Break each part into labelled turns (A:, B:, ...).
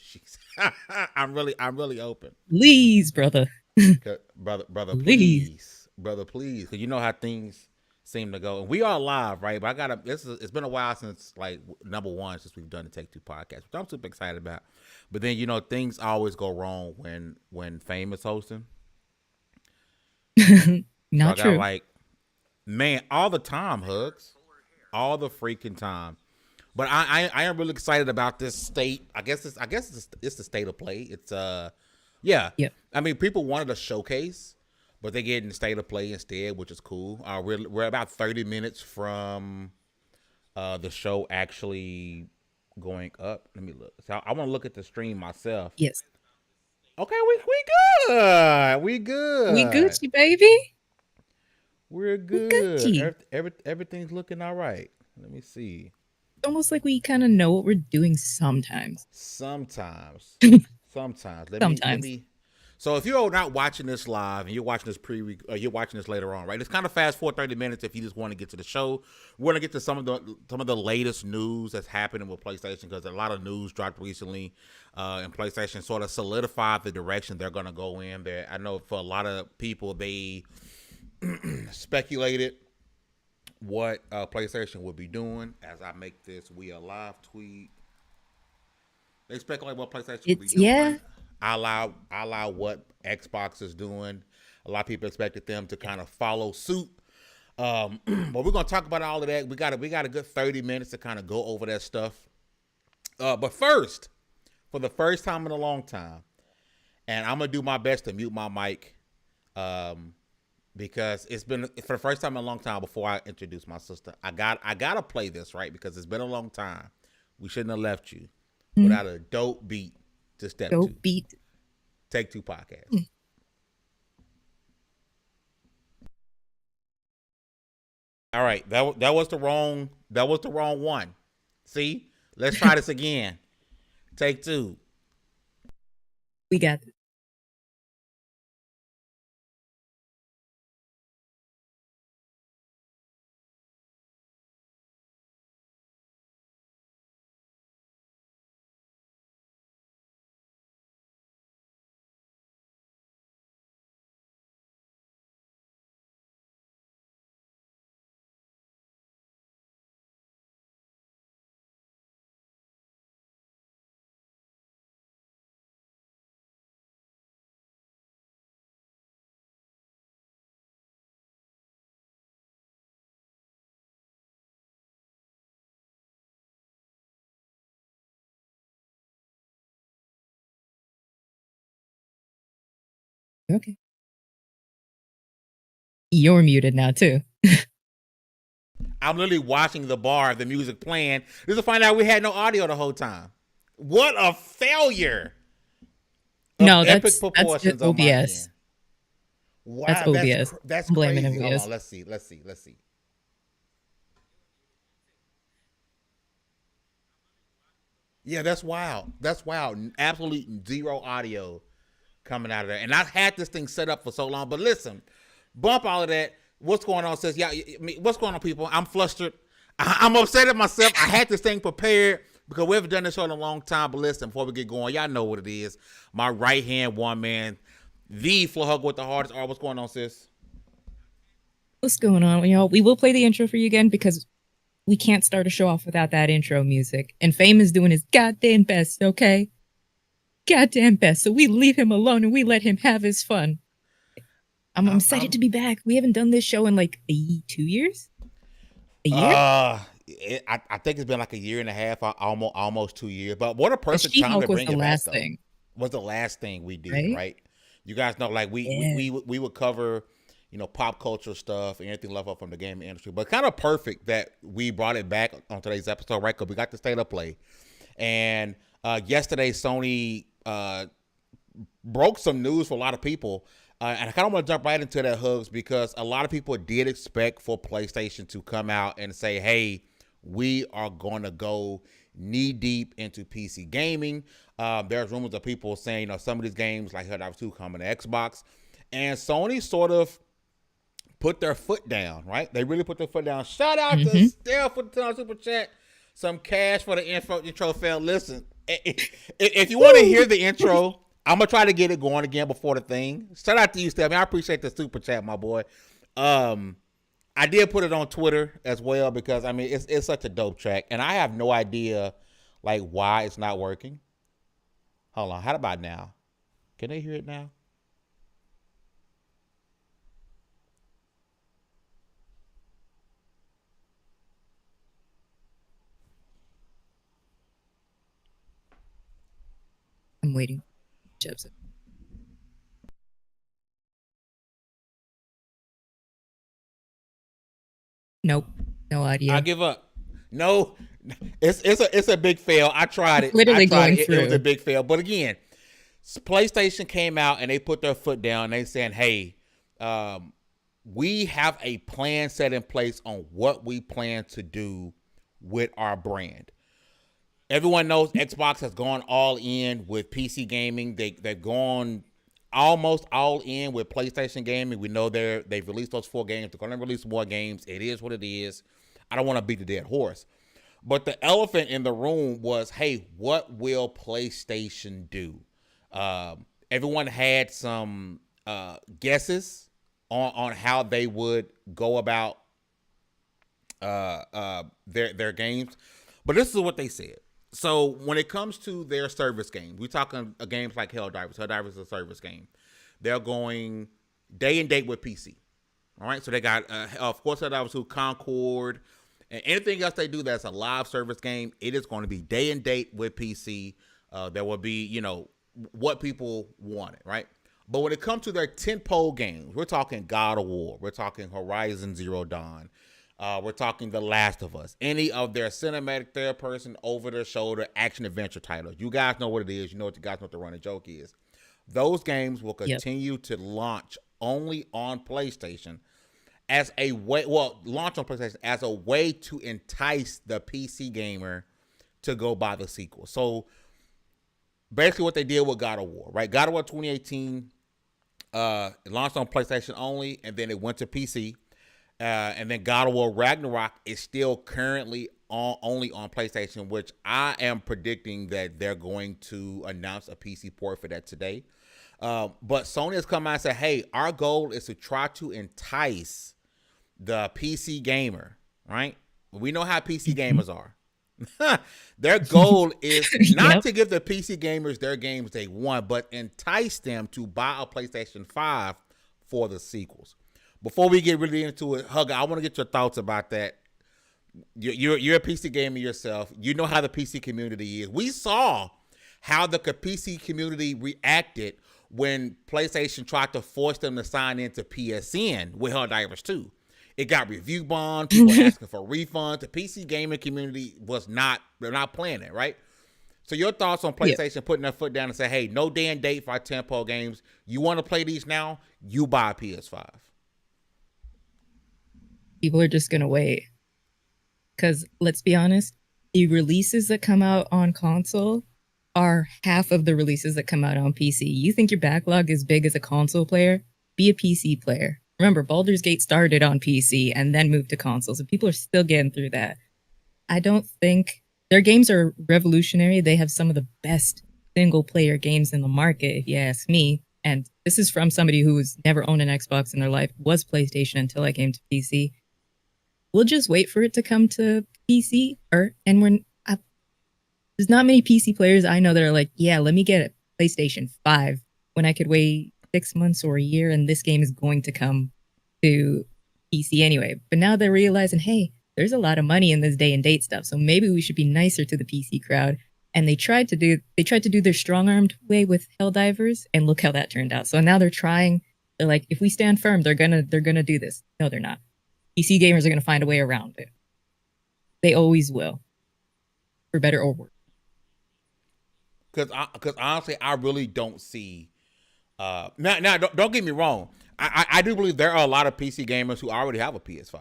A: She's I'm really open.
B: Please, brother.
A: Brother,
B: Please.
A: please, because you know how things seem to go. And we are live, right? But I gotta. It's been a while since like number one since we've done the Take Two podcast, which I'm super excited about. But then things always go wrong when Fame is hosting. So I
B: Not
A: got
B: true.
A: like, man, all the time, hugs, all the freaking time. But I am really excited about this state. I guess it's the state of play. It's yeah.
B: Yep.
A: I mean, people wanted a showcase, but they get in the state of play instead, which is cool. We're about 30 minutes from the show actually going up. Let me look. So I want to look at the stream myself.
B: Yes.
A: Okay, we good. We
B: We
A: good.
B: Gucci, baby.
A: We're
B: We
A: good.
B: Gucci.
A: Everything's looking all right. Let me see.
B: Almost like we kind of know what we're doing sometimes.
A: Sometimes, sometimes. Let
B: Sometimes.
A: me. So if you're not watching this live and you're watching this you're watching this later on, right? It's kind of fast forward 30 minutes if you just want to get to the show. We're gonna get to some of the latest news that's happening with PlayStation because a lot of news dropped recently, and PlayStation sort of solidified the direction they're gonna go in. There, I know for a lot of people they speculated what PlayStation would be doing. As I make this We Are Live tweet, they speculate what PlayStation will be
B: It's yeah.
A: doing. I allow what Xbox is doing. A lot of people expected them to kind of follow suit. But we're gonna talk about all of that. We got a good 30 minutes to kind of go over that stuff. But first, for the first time in a long time, and I'm gonna do my best to mute my mic, because it's been for the first time in a long time. Before I introduce my sister, I gotta play this right because it's been a long time. We shouldn't have left you without a dope beat to step to.
B: Dope beat.
A: Take Two podcast. All right, that was the wrong one. See, let's try this again. Take two.
B: We got it. Okay. You're muted now too.
A: I'm literally watching the bar, the music playing. Just to find out we had no audio the whole time. What a failure of
B: No,
A: epic
B: that's just
A: proportions on my end.
B: OBS. That's
A: Wow,
B: OBS.
A: that's
B: I'm blaming
A: crazy. Hold on,
B: OBS.
A: let's see. Yeah, that's wild. That's wild. Absolute zero audio coming out of there. And I've had this thing set up for so long. But listen, bump all of that. What's going on? Says, yeah, what's going on, people? I'm flustered. I'm upset at myself. I had this thing prepared because we haven't done this show in a long time. But listen, before we get going, y'all know what it is. My right hand one man, the floor hug with the hardest. All right, what's going on, sis?
B: What's going on, y'all? We will play the intro for you again because we can't start a show off without that intro music. And Fame is doing his goddamn best, okay? Goddamn best. So we leave him alone and we let him have his fun. I'm excited to be back. We haven't done this show in like 2 years? A year?
A: I think it's been like a year and a half, almost 2 years. But what a perfect time
B: She-Hulk
A: to
B: was
A: bring
B: the
A: it back,
B: last
A: though.
B: thing,
A: Was the last thing we did,
B: right?
A: right? You guys know, like
B: Yeah.
A: we would cover, pop culture stuff and anything left up from the gaming industry. But kind of perfect that we brought it back on today's episode, right? Because we got the state of play, and yesterday Sony broke some news for a lot of people. And I kind of want to jump right into that, Hugs, because a lot of people did expect for PlayStation to come out and say, hey, we are going to go knee deep into PC gaming. There's rumors of people saying, some of these games like Helldivers 2 coming to Xbox. And Sony sort of put their foot down, right? They really put their foot down. Shout out to Steph for the $10 super chat. Some cash for the intro fail. Listen, If you want to hear the intro, I'm gonna try to get it going again before the thing. Shout out to you, Steph. I appreciate the super chat, my boy. I did put it on Twitter as well because I mean it's such a dope track, and I have no idea like why it's not working. Hold on, how about now? Can they hear it now?
B: I'm waiting. Chips. Nope. No
A: I
B: audio.
A: give up. No, it's a big fail. I tried it.
B: Literally going
A: It
B: through.
A: was a big fail. But again, PlayStation came out and they put their foot down. They saying, "Hey, we have a plan set in place on what we plan to do with our brand." Everyone knows Xbox has gone all in with PC gaming. They've gone almost all in with PlayStation gaming. We know they've released those 4 games. They're going to release more games. It is what it is. I don't want to beat the dead horse. But the elephant in the room was, hey, what will PlayStation do? Everyone had some guesses on how they would go about their games. But this is what they said. So when it comes to their service games, we're talking games like Helldivers. Helldivers is a service game. They're going day and date with PC. All right, so they got, of course, Helldivers 2, Concord, and anything else they do that's a live service game, it is going to be day and date with PC. There will be, what people wanted, right? But when it comes to their tentpole games, we're talking God of War, we're talking Horizon Zero Dawn, we're talking The Last of Us, any of their cinematic third person, over the shoulder action adventure titles. You guys know what it is. You guys know what the running joke is. Those games will continue to launch only on PlayStation as a way, launch on PlayStation as a way to entice the PC gamer to go buy the sequel. So basically what they did with God of War, right? God of War 2018 it launched on PlayStation only, and then it went to PC. And then God of War Ragnarok is still currently only on PlayStation, which I am predicting that they're going to announce a PC port for that today. But Sony has come out and said, hey, our goal is to try to entice the PC gamer, right? We know how PC gamers are. Their goal is not to give the PC gamers their games they want, but entice them to buy a PlayStation 5 for the sequels. Before we get really into it, Hugger, I want to get your thoughts about that. You're a PC gamer yourself. You know how the PC community is. We saw how the PC community reacted when PlayStation tried to force them to sign into PSN with Helldivers 2. It got review bond, people asking for refunds. The PC gaming community they're not playing it, right? So your thoughts on PlayStation putting their foot down and say, hey, no day and date for our tentpole games. You want to play these now? You buy a PS5.
B: People are just going to wait. Because let's be honest, the releases that come out on console are half of the releases that come out on PC. You think your backlog is big as a console player? Be a PC player. Remember, Baldur's Gate started on PC and then moved to consoles, and people are still getting through that. I don't think their games are revolutionary. They have some of the best single-player games in the market, if you ask me. And this is from somebody who's never owned an Xbox in their life, was PlayStation until I came to PC. We'll just wait for it to come to PC, there's not many PC players I know that are like, yeah, let me get a PlayStation 5 when I could wait 6 months or a year and this game is going to come to PC anyway. But now they're realizing, hey, there's a lot of money in this day and date stuff, so maybe we should be nicer to the PC crowd. And they tried to do their strong-armed way with Helldivers, and look how that turned out. So now they're like, if we stand firm, they're gonna do this. No, they're not. PC gamers are gonna find a way around it. They always will, for better or worse.
A: Because honestly, I really don't see. Now, don't get me wrong. I do believe there are a lot of PC gamers who already have a PS5.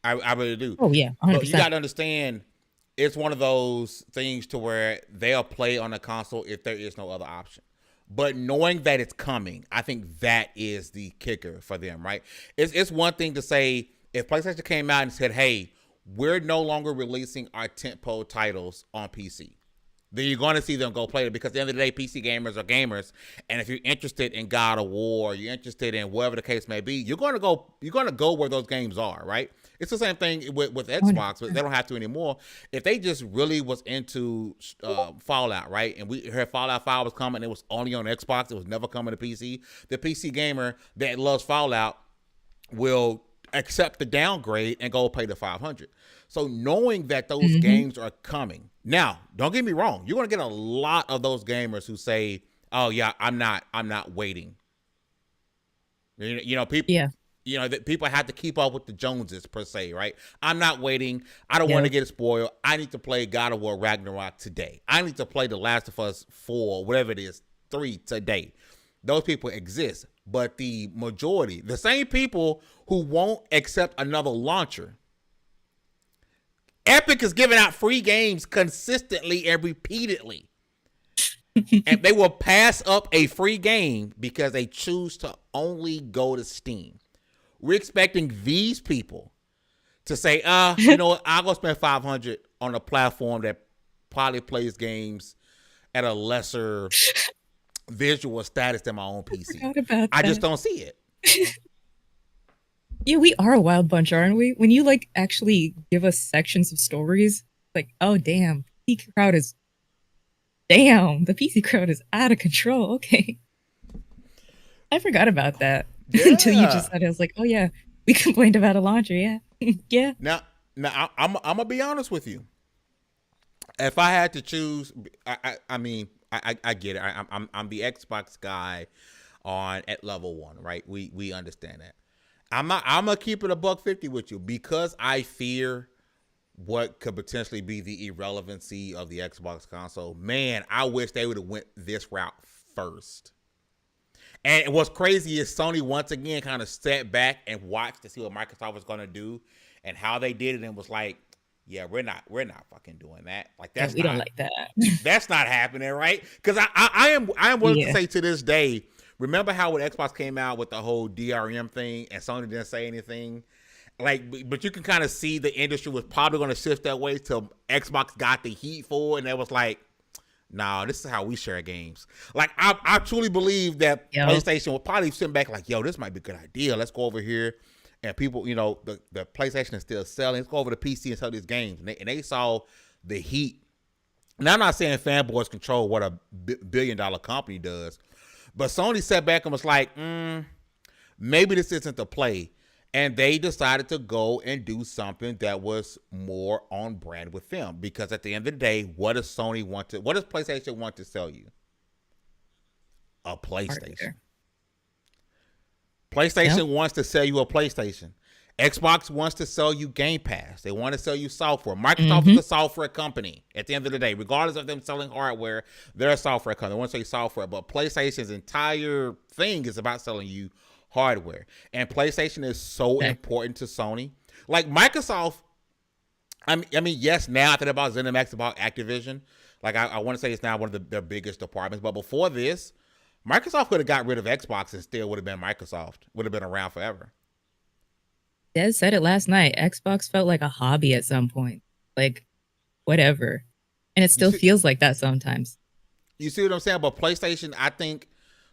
A: I really do.
B: Oh yeah, 100%.
A: But you got to understand, it's one of those things to where they'll play on the console if there is no other option. But knowing that it's coming, I think that is the kicker for them, right? It's one thing to say, if PlayStation came out and said, hey, we're no longer releasing our tentpole titles on PC. then you're going to see them go play it, because at the end of the day, PC gamers are gamers, and if you're interested in God of War, you're interested in whatever the case may be, you're going to go where those games are, right? It's the same thing with Xbox, but they don't have to anymore. If they just really was into Fallout, right, and we heard Fallout 5 was coming, it was only on Xbox, it was never coming to PC. The PC gamer that loves Fallout will accept the downgrade and go pay the $500. So knowing that those games are coming. Now, don't get me wrong, you're going to get a lot of those gamers who say, "Oh yeah, I'm not waiting." You know, people that people have to keep up with the Joneses per se, right? I'm not waiting. I don't want to get spoiled. I need to play God of War Ragnarok today. I need to play The Last of Us 4, whatever it is, 3 today. Those people exist, but the majority, the same people who won't accept another launcher. Epic is giving out free games consistently and repeatedly. And they will pass up a free game because they choose to only go to Steam. We're expecting these people to say, you know what, I'll go spend $500 on a platform that probably plays games at a lesser visual status than my own PC. I just don't see it.
B: Yeah, we are a wild bunch, aren't we? When you like actually give us sections of stories, like, oh damn, the PC crowd is out of control. Okay. I forgot about that until you just said it. I was like, oh yeah, we complained about a launcher. Yeah. Yeah.
A: Now I'm gonna be honest with you. If I had to choose, I mean, I get it. I'm the Xbox guy at level 1, right? We understand that. I'm gonna keep it $150 with you because I fear what could potentially be the irrelevancy of the Xbox console. Man, I wish they would have went this route first. And what's crazy is Sony once again kind of stepped back and watched to see what Microsoft was gonna do and how they did it, and was like, yeah, we're not fucking doing that. Like that's
B: we don't like that.
A: That's not happening, right? Because I am willing to say to this day. Remember how when Xbox came out with the whole DRM thing and Sony didn't say anything? Like, but you can kind of see the industry was probably going to shift that way till Xbox got the heat for it, and it was like, nah, this is how we share games. Like, I truly believe that PlayStation will probably sit back like, yo, this might be a good idea. Let's go over here. And people, you know, the PlayStation is still selling. Let's go over to PC and sell these games. And they saw the heat. Now, I'm not saying fanboys control what a billion-dollar company does, but Sony sat back and was like, maybe this isn't the play. And they decided to go and do something that was more on brand with them. Because at the end of the day, what does PlayStation want to sell you? A PlayStation. PlayStation wants to sell you a PlayStation. Xbox wants to sell you Game Pass. They want to sell you software. Microsoft is a software company at the end of the day. Regardless of them selling hardware, they're a software company. They want to sell you software. But PlayStation's entire thing is about selling you hardware. And PlayStation is so important to Sony. Like Microsoft, I mean, yes, now after about ZeniMax, about Activision, like I want to say it's now one of their biggest departments. But before this, Microsoft could have got rid of Xbox and still would have been Microsoft. Would have been around forever.
B: Des said it last night. Xbox felt like a hobby at some point. Like, whatever. And it still feels like that sometimes.
A: You see what I'm saying? But PlayStation, I think,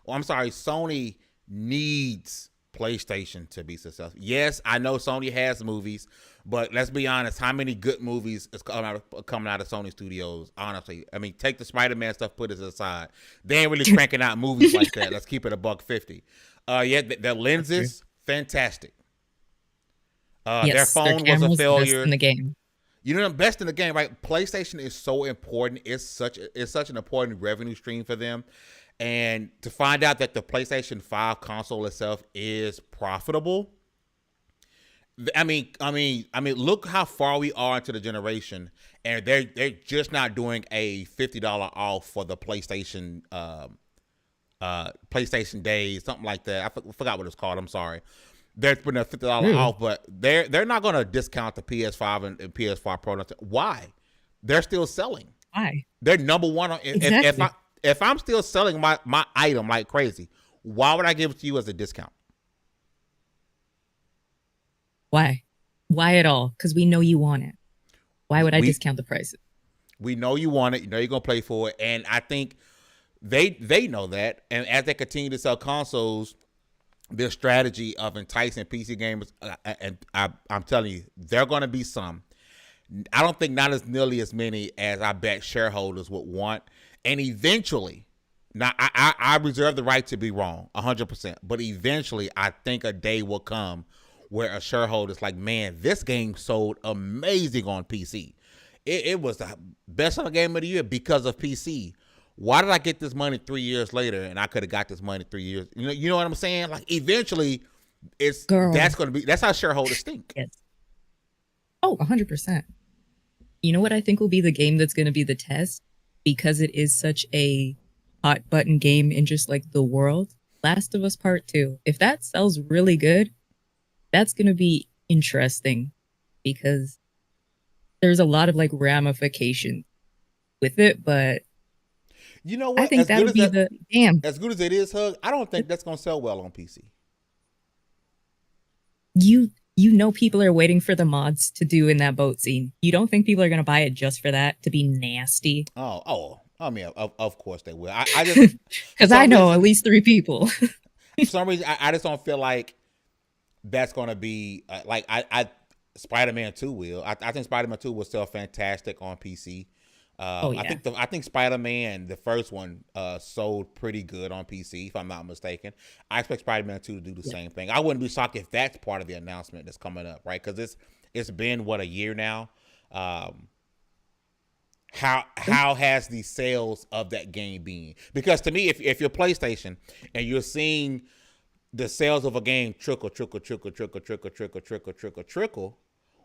A: Sony needs PlayStation to be successful. Yes, I know Sony has movies, but let's be honest, how many good movies is coming out of Sony Studios? Honestly, I mean, take the Spider-Man stuff, put it aside. They ain't really cranking out movies like that. Let's keep it $150. Yeah, the lenses, fantastic. Their phone was a failure.
B: Best in the game.
A: You know, the best in the game, right? PlayStation is so important. It's such an important revenue stream for them. And to find out that the PlayStation 5 console itself is profitable. I mean, look how far we are into the generation, and they're just not doing a $50 off for the PlayStation PlayStation Days, something like that. I forgot what it's called. I'm sorry. They're putting a $50 off, but they're not going to discount the PS5 and PS5 Pro. Why? They're still selling.
B: Why?
A: They're number one.
B: Exactly.
A: If I'm still selling my item like crazy, why would I give it to you as a discount?
B: Why? Why at all? Because we know you want it. Why would I discount the prices?
A: We know you want it. You know you're gonna play for it, and I think they know that. And as they continue to sell consoles, their strategy of enticing PC gamers, and I'm telling you, there are going to be some. I don't think not as nearly as many as I bet shareholders would want. And eventually, now I reserve the right to be wrong 100%, but eventually I think a day will come where a shareholder's like, man, this game sold amazing on PC. It was the best selling game of the year because of PC. Why did I get this money 3 years later and I could have got this money 3 years? You know what I'm saying? Like eventually that's how shareholders think.
B: Yes. Oh, 100%. You know what I think will be the game that's going to be the test, because it is such a hot button game in just like the world? Last of Us Part 2. If that sells really good, that's going to be interesting, because there's a lot of like ramifications with it, but
A: you know what?
B: I think that would be the damn.
A: As good as it is, Hug, I don't think that's going to sell well on PC.
B: You know people are waiting for the mods to do in that boat scene. You don't think people are going to buy it just for that, to be nasty?
A: Oh. I mean, of course they will. I just
B: because I know at least 3 people.
A: For some reason, I just don't feel like that's going to be like I Spider-Man 2 will. I think Spider-Man 2 will sell fantastic on PC. Yeah. I think Spider-Man, the first one, sold pretty good on PC, if I'm not mistaken. I expect Spider-Man 2 to do the same thing. I wouldn't be shocked if that's part of the announcement that's coming up, right? Because it's been a year now. How has the sales of that game been? Because to me, if you're PlayStation and you're seeing the sales of a game trickle,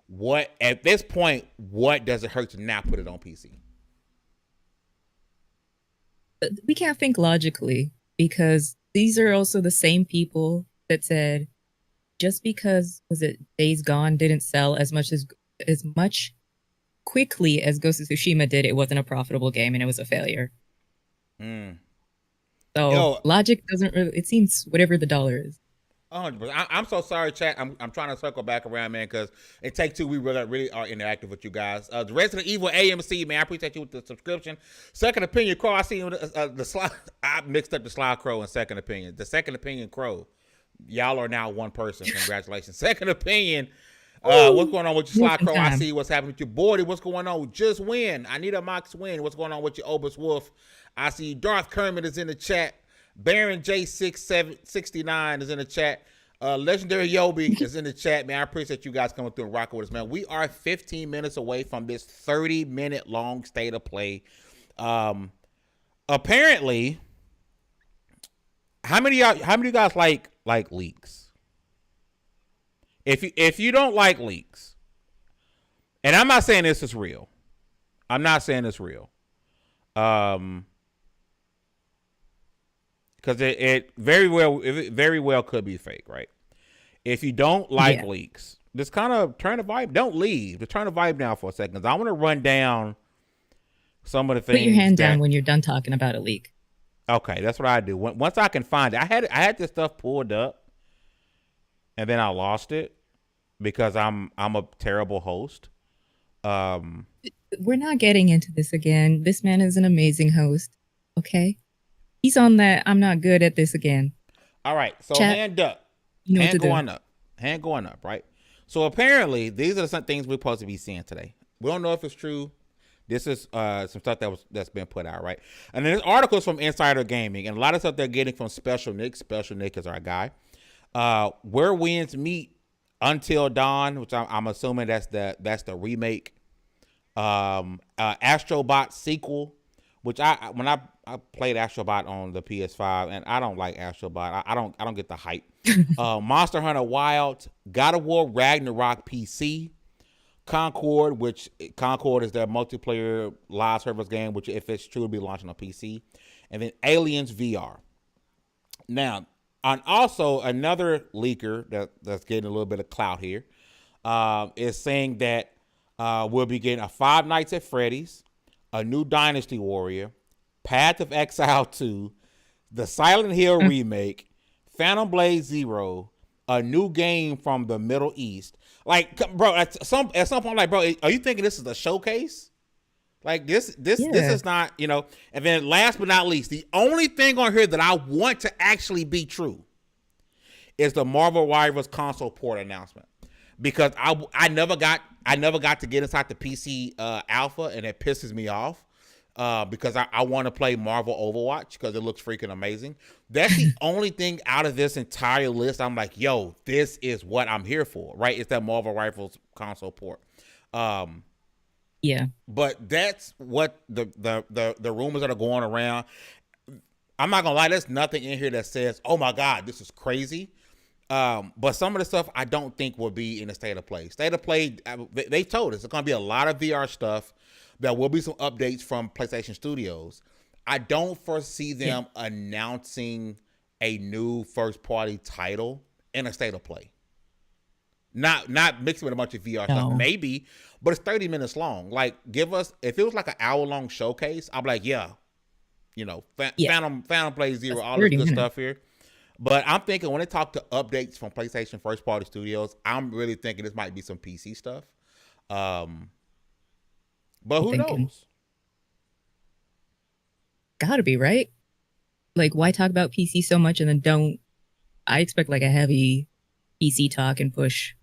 A: what at this point, what does it hurt to now put it on PC?
B: We can't think logically, because these are also the same people that said just because Days Gone didn't sell as much quickly as Ghost of Tsushima did, it wasn't a profitable game and it was a failure. So logic doesn't really, it seems whatever the dollar is.
A: 100%. I'm so sorry, chat. I'm trying to circle back around, man, because in Take Two, we really are interactive with you guys. The Resident Evil AMC, man, I appreciate you with the subscription. Second Opinion Crow, I see the slide. I mixed up the Slide Crow and Second Opinion. The Second Opinion Crow, y'all are now one person. Congratulations. Second Opinion, what's going on with your Slide Crow? I see what's happening with your Bordy. What's going on? Just Win. I need a Mox Win. What's going on with your Obus Wolf? I see Darth Kermit is in the chat. Baron J6769 is in the chat. Legendary Yobi is in the chat, man. I appreciate you guys coming through and rocking with us, man. We are 15 minutes away from this 30-minute long state of play. Apparently, how many of you guys like leaks? If you don't like leaks, and I'm not saying this is real. I'm not saying it's real. Because it very well could be fake, right? If you don't like leaks, just kind of turn the vibe. Don't leave. Just turn the vibe down for a second. 'Cause I want to run down some of the things.
B: Put your hand down when you're done talking about a leak.
A: Okay, that's what I do. Once I can find it, I had this stuff pulled up, and then I lost it because I'm a terrible host.
B: We're not getting into this again. This man is an amazing host. Okay. He's on that. I'm not good at this again.
A: All right. So
B: chat,
A: hand up.
B: You know
A: hand going up. Hand going up, right? So apparently these are some things we're supposed to be seeing today. We don't know if it's true. This is some stuff that's been put out, right? And then there's articles from Insider Gaming, and a lot of stuff they're getting from Special Nick. Special Nick is our guy. Where Winds Meet Until Dawn, which I'm assuming that's the remake. Astrobot sequel, which when I played Astrobot on the PS5, and I don't like Astrobot. I don't get the hype. Monster Hunter Wild, God of War Ragnarok PC, Concord is their multiplayer live service game, which if it's true will be launching on PC, and then Aliens VR. Now, and also another leaker that's getting a little bit of clout here is saying that we'll be getting a Five Nights at Freddy's, a new Dynasty Warrior, Path of Exile 2, the Silent Hill remake, Phantom Blade Zero, a new game from the Middle East. Like, bro, at some point, like, bro, are you thinking this is a showcase? Like this
B: Yeah.
A: is not, you know. And then last but not least, the only thing on here that I want to actually be true is the Marvel Rivals console port announcement, because I never got to get inside the PC alpha, and it pisses me off. Because I want to play Marvel Overwatch because it looks freaking amazing. That's the only thing out of this entire list I'm like, yo, this is what I'm here for, right? It's that Marvel Rivals console port.
B: Yeah.
A: But that's what the rumors that are going around. I'm not gonna lie, there's nothing in here that says, oh my God, this is crazy. But some of the stuff I don't think will be in the state of play. State of play, they told us it's gonna be a lot of VR stuff. There will be some updates from PlayStation Studios. I don't foresee them announcing a new first party title in a state of play. Not mixed with a bunch of VR stuff, maybe, but it's 30 minutes long. Like, give us, if it was like an hour long showcase, I'm like, yeah, you know, Phantom Play Zero, all this good stuff here. But I'm thinking when they talk to updates from PlayStation first party studios, I'm really thinking this might be some PC stuff. But who knows?
B: Gotta be, right? Like, why talk about PC so much and then don't? I expect like a heavy PC talk and push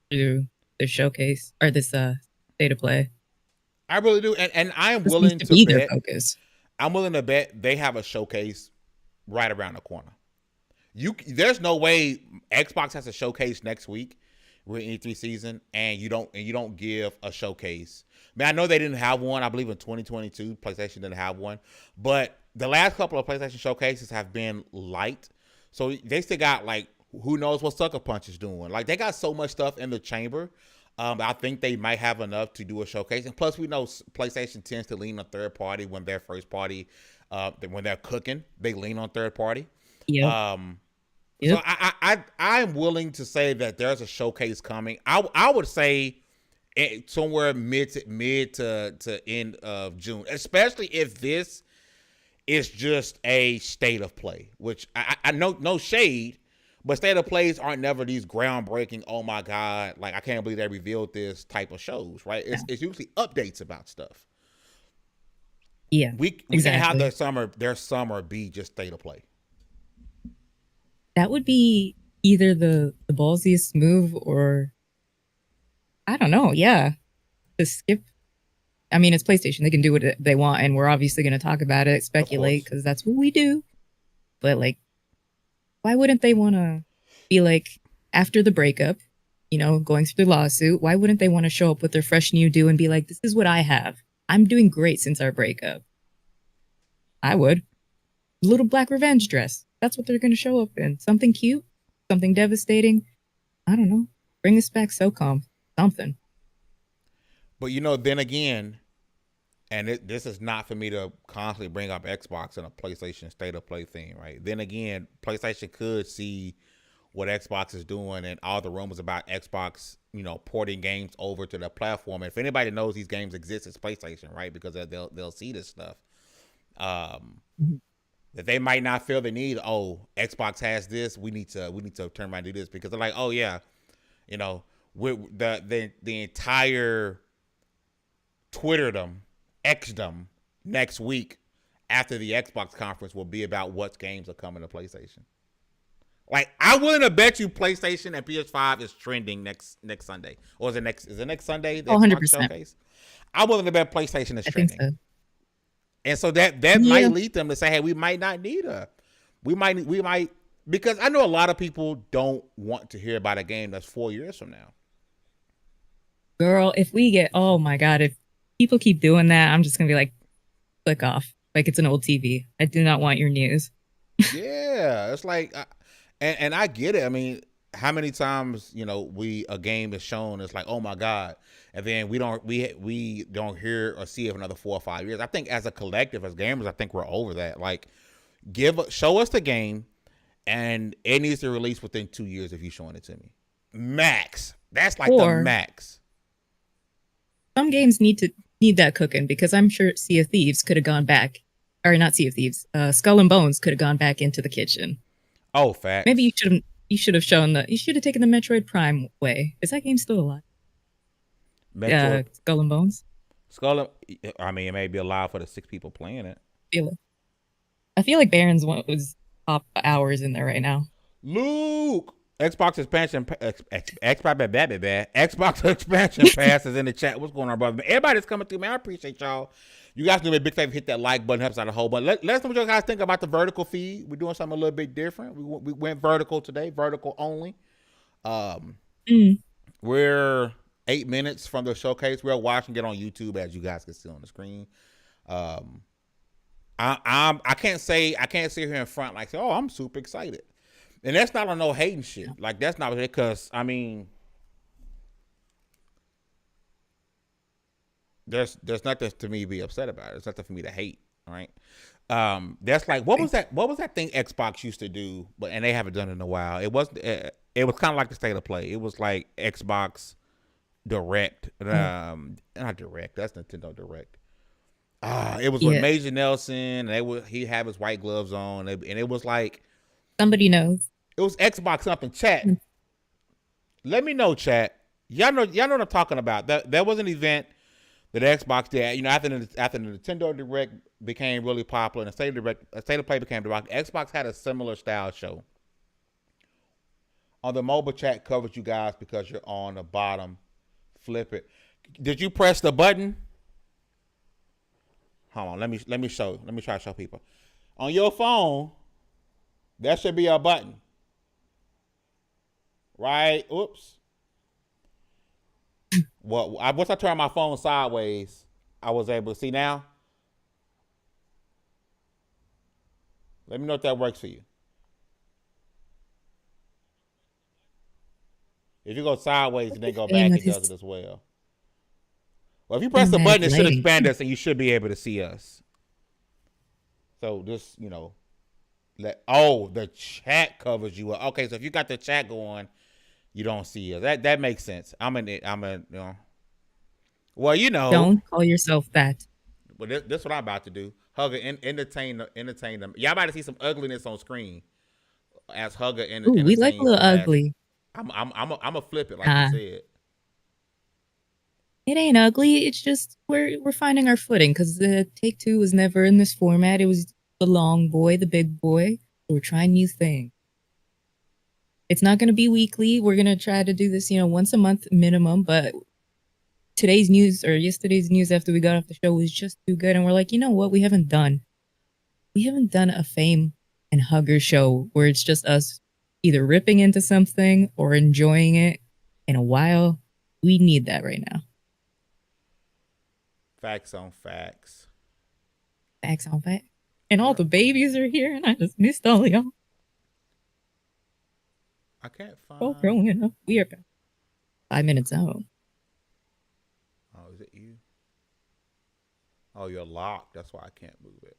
B: through the showcase or this state of play.
A: I really do, and I am
B: This
A: willing
B: needs
A: to
B: be
A: bet.
B: Their focus.
A: I'm willing to bet they have a showcase right around the corner. There's no way Xbox has a showcase next week. We're in E3 season, and you don't give a showcase. Man, I know they didn't have one. I believe in 2022, PlayStation didn't have one, but the last couple of PlayStation showcases have been light. So they still got, like, who knows what Sucker Punch is doing. Like, they got so much stuff in the chamber. I think they might have enough to do a showcase. And plus, we know PlayStation tends to lean on third party when their first party, when they're cooking, they lean on third party.
B: Yeah.
A: So I'm willing to say that there's a showcase coming. I would say somewhere mid to end of June, especially if this is just a state of play, which I know, no shade, but state of plays aren't never these groundbreaking, oh my God, like I can't believe they revealed this type of shows, right? It's usually updates about stuff.
B: Yeah,
A: we can't have their summer be just state of play.
B: That would be either the ballsiest move, or I don't know. Yeah, to skip. I mean, it's PlayStation; they can do what they want, and we're obviously going to talk about it, speculate, because that's what we do. But like, why wouldn't they want to be like, after the breakup, you know, going through the lawsuit? Why wouldn't they want to show up with their fresh new do and be like, "This is what I have. I'm doing great since our breakup." I would. Little black revenge dress. That's what they're going to show up in. Something cute, something devastating. I don't know. Bring us back SOCOM. Something.
A: But, you know, then again, and this is not for me to constantly bring up Xbox and a PlayStation state of play thing, right? Then again, PlayStation could see what Xbox is doing and all the rumors about Xbox, you know, porting games over to their platform. And if anybody knows these games exist, it's PlayStation, right? Because they'll see this stuff. That they might not feel the need. Oh, Xbox has this. We need to turn around and do this, because they're like, oh yeah, you know, the entire Twitterdom, Xdom next week after the Xbox conference will be about what games are coming to PlayStation. Like, I'm willing to bet you PlayStation and PS5 is trending next Sunday, or is it next Sunday? The
B: 100%.
A: Xbox showcase. I'm willing to bet PlayStation is trending.
B: I think so.
A: And so that might lead them to say, hey, we might not need we might, because I know a lot of people don't want to hear about a game that's 4 years from now.
B: Girl, if we get, oh my God, if people keep doing that, I'm just going to be like, click off. Like it's an old TV. I do not want your news.
A: Yeah. It's like, and I get it. I mean, how many times, you know, a game is shown, it's like, oh my God, and then we don't hear or see it for another 4 or 5 years. I think as a collective, as gamers, I think we're over that. Like, show us the game, and it needs to release within 2 years if you're showing it to me. Max. That's like the max.
B: Some games need that cooking, because I'm sure Sea of Thieves could have gone back, or not Sea of Thieves, Skull and Bones could have gone back into the kitchen.
A: Oh, facts.
B: Maybe you should have taken the Metroid Prime way. Is that game still alive? Skull and Bones.
A: Skull. I mean, it may be allowed for the 6 people playing it.
B: I feel like Baron's one was top hours in there right now.
A: Luke, Xbox expansion, Xbox expansion pass is in the chat. What's going on, brother? Everybody that's coming through, man, I appreciate y'all. You guys do me a big favor, hit that like button, helps out a whole bunch. Let us know what you guys think about the vertical feed. We're doing something a little bit different. We went vertical today, vertical only. We're 8 minutes from the showcase. We're watching it on YouTube, as you guys can see on the screen. I can't sit here in front like, oh, I'm super excited. And that's not on no hating shit. Like, that's not because, I mean, there's nothing to me to be upset about. There's nothing for me to hate. All right. That's like, what was that thing Xbox used to do, and they haven't done it in a while. It was kind of like the state of play. It was like Xbox Direct. Not Direct. That's Nintendo Direct. It was with Major Nelson, and he had his white gloves on, and it was like,
B: somebody knows.
A: It was Xbox up in chat. Let me know, chat. Y'all know what I'm talking about. There was an event that Xbox did. You know, after the Nintendo Direct became really popular, and the State of Play became Direct, Xbox had a similar style show. On the mobile chat covers you guys because you're on the bottom. Flip it. Did you press the button? Hold on. Let me try to show people. On your phone, there should be a button. Right? Oops. Well, once I turned my phone sideways, I was able to see now. Let me know if that works for you. If you go sideways and then go back, it does it as well. Well, if you press the button, it should expand us and you should be able to see us. So just, the chat covers you. Okay, so if you got the chat going, you don't see us. That makes sense. Well,
B: Don't call yourself that.
A: But this what I'm about to do. Hugger, entertain them. Y'all about to see some ugliness on screen. As Hugger entertain.
B: We like a little ugly.
A: I'm a flip it like you said.
B: It ain't ugly. It's just we're finding our footing because the Take-Two was never in this format. It was the long boy, the big boy. So we're trying new things. It's not going to be weekly. We're going to try to do this, once a month minimum. But yesterday's news after we got off the show was just too good. And we're like, you know what? We haven't done a Fame and Hugger show where it's just us either ripping into something or enjoying it in a while. We need that right now.
A: Facts on facts.
B: Facts on facts. And all the babies are here, and I just missed all of y'all.
A: I can't find.
B: Oh, growing up. We are 5 minutes out.
A: Oh, is it you? Oh, you're locked. That's why I can't move it.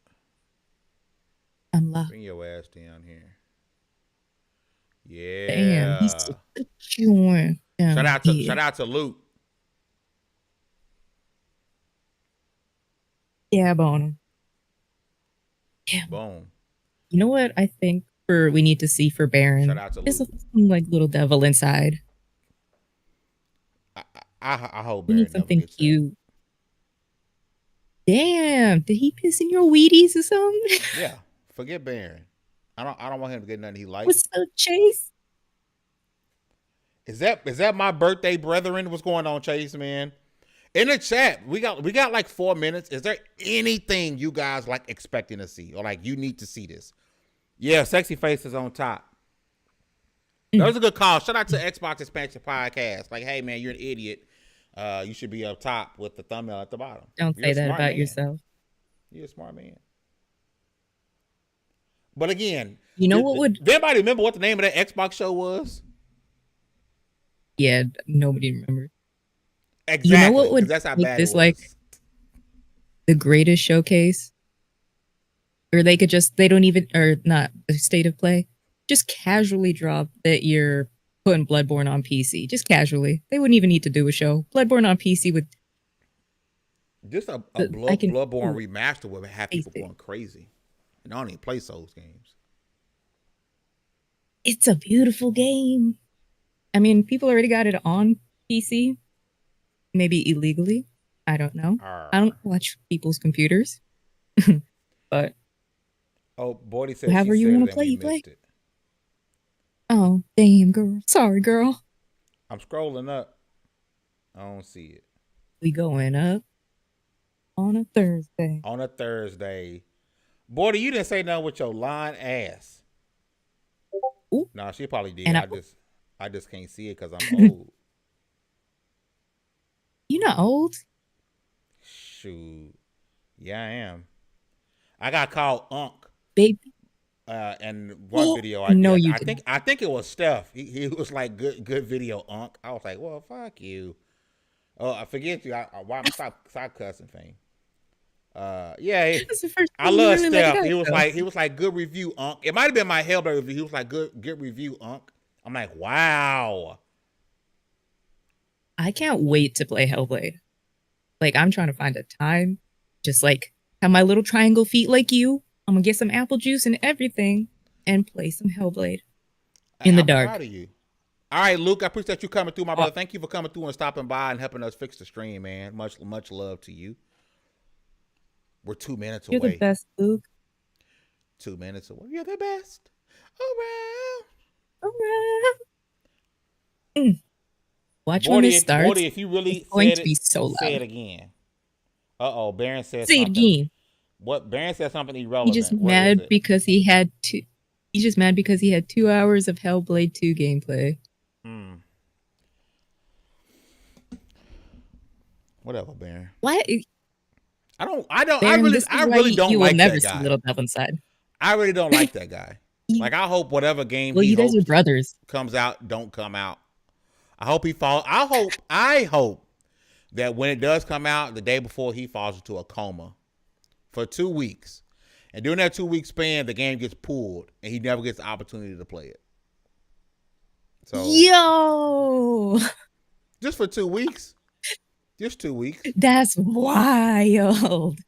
B: I'm locked.
A: Bring your ass down here. Yeah.
B: Damn, he's so good.
A: Shout out to Luke.
B: Yeah, Bonham. Yeah.
A: Boom.
B: You know what I think we need to see for Baron?
A: Shout out to Luke.
B: There's some like little devil inside.
A: I hope Baron never
B: something
A: gets
B: cute. That. Damn, did he piss in your Wheaties or something?
A: Yeah, forget Baron. I don't want him to get nothing he likes.
B: What's up, Chase?
A: Is that my birthday brethren? What's going on, Chase, man? In the chat, we got like 4 minutes. Is there anything you guys like expecting to see, or like you need to see this? Yeah, Sexy Face is on top. That was a good call. Shout out to Xbox Expansion Podcast. Like, hey man, you're an idiot. You should be up top with the thumbnail at the bottom.
B: Don't say that about yourself.
A: You're a smart man. But again,
B: does
A: anybody remember what the name of that Xbox show was?
B: Yeah, nobody remembers.
A: Exactly.
B: You know what would
A: that's how
B: make
A: bad
B: this
A: it was.
B: like the greatest showcase? Or they don't even, or not the state of play, just casually drop that you're putting Bloodborne on PC. Just casually. They wouldn't even need to do a show. Bloodborne on PC would.
A: Just a Bloodborne remaster would have people going crazy. And I don't even play Souls games.
B: It's a beautiful game. I mean, people already got it on PC. Maybe illegally. I don't know. I
A: Arr.
B: don't watch people's computers, but
A: Oh, Bordy said she
B: however you
A: said
B: want
A: it
B: to
A: and
B: play,
A: we
B: you play.
A: missed it.
B: Oh, damn, girl. Sorry, girl.
A: I'm scrolling up. I don't see it.
B: We going up on a Thursday.
A: On a Thursday. Bordy, you didn't say nothing with your lying ass.
B: Ooh,
A: No, she probably did.
B: and
A: I just can't see it because I'm old.
B: you not old.
A: Shoot. Yeah, I am. I got called Unk.
B: Baby.
A: And one video I
B: No,
A: did.
B: you
A: I
B: didn't.
A: think it was Steph. He was like good video, Unk. I was like, well, fuck you. Oh, I forget you. Why I'm stop cussing thing. Yeah,
B: That's the first
A: I
B: time you
A: love
B: really let it
A: Steph.
B: out,
A: He was like good review, Unk. It might have been my Hellblade review. He was like good review, Unk. I'm like, wow.
B: I can't wait to play Hellblade. Like, I'm trying to find a time, just like have my little triangle feet like you. I'm gonna get some apple juice and everything and play some Hellblade in the
A: I'm
B: dark.
A: proud of you. All right, Luke, I appreciate you coming through, my
B: Oh.
A: brother. Thank you for coming through and stopping by and helping us fix the stream, man. Much love to you. We're 2 minutes
B: You're
A: away.
B: the best, Luke.
A: 2 minutes away. You're the best around.
B: Watch when this starts.
A: Bordy, if you really
B: it's going
A: said
B: to
A: it,
B: be so loud.
A: say it again. Baron said
B: Say
A: something.
B: it again.
A: What? Baron said something
B: He
A: irrelevant.
B: just
A: What
B: mad
A: is it?
B: because he had two. He's just mad because he had 2 hours of Hellblade 2 gameplay.
A: Whatever, Baron.
B: What?
A: I
B: Baron,
A: really don't
B: you
A: like
B: will never
A: that
B: see
A: guy.
B: Little Devil inside.
A: I really don't like that guy. Like, I hope whatever game
B: Well,
A: he
B: you guys are
A: hopes
B: brothers.
A: comes out don't come out. I hope he falls. I hope that when it does come out, the day before he falls into a coma for 2 weeks. And during that 2 week span, the game gets pulled and he never gets the opportunity to play it. So
B: Yo,
A: just for 2 weeks. Just 2 weeks.
B: that's wild.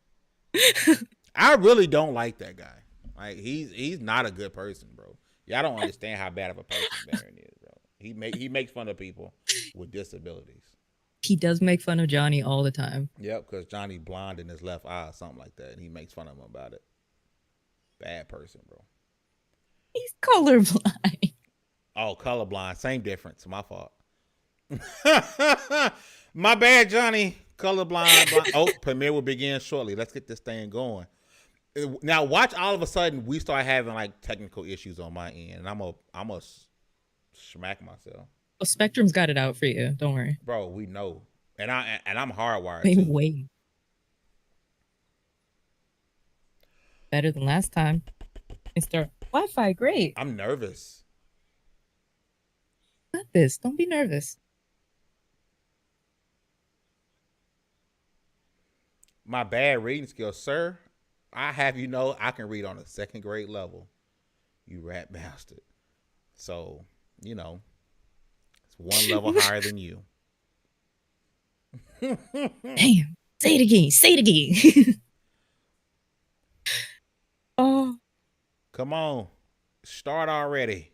A: I really don't like that guy. Like, he's not a good person, bro. Y'all don't understand how bad of a person Baron is, bro. He makes fun of people with disabilities.
B: He does make fun of Johnny all the time.
A: Yep, because Johnny blind in his left eye or something like that, and he makes fun of him about it. Bad person, bro.
B: He's colorblind.
A: Oh, colorblind. Same difference. My fault. My bad, Johnny. Colorblind. Oh, premiere will begin shortly. Let's get this thing going. Now, watch all of a sudden we start having like technical issues on my end, and I'm a smack myself.
B: Well, Spectrum's got it out for you. Don't worry,
A: bro. We know, and I'm hardwired.
B: They
A: too.
B: wait. Better than last time. Mr. Wi-Fi, great.
A: I'm nervous.
B: Got this. Don't be nervous.
A: My bad reading skills, sir. I have you know I can read on a second grade level. You rat bastard. So, you know, it's one level higher than you.
B: Damn. Say it again. Say it again. Oh.
A: Come on. Start already.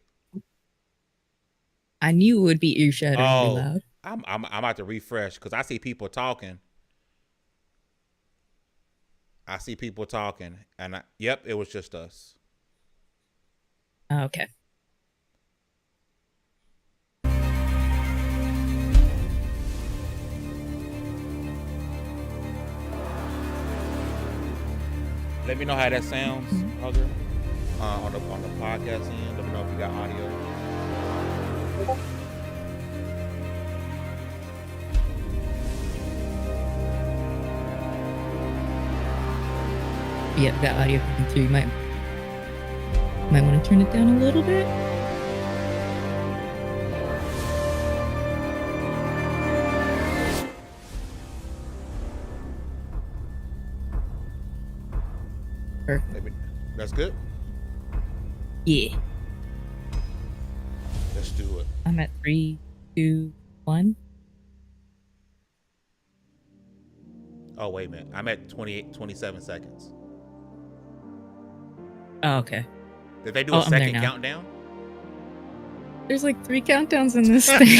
B: I knew it would be ear-shatteringly loud.
A: I'm about to refresh because I see people talking. And yep, it was just us.
B: Okay.
A: Let me know how that sounds, Hugger. On the podcast end. Let me know if you got audio.
B: Yep, got audio coming through. You might want to turn it down a little bit.
A: Perfect. That's good?
B: Yeah.
A: Let's do it.
B: I'm at 3, 2, 1.
A: Oh, wait a minute. I'm at 27 seconds.
B: Oh, okay.
A: Did they do a second countdown?
B: There's like 3 countdowns in this thing.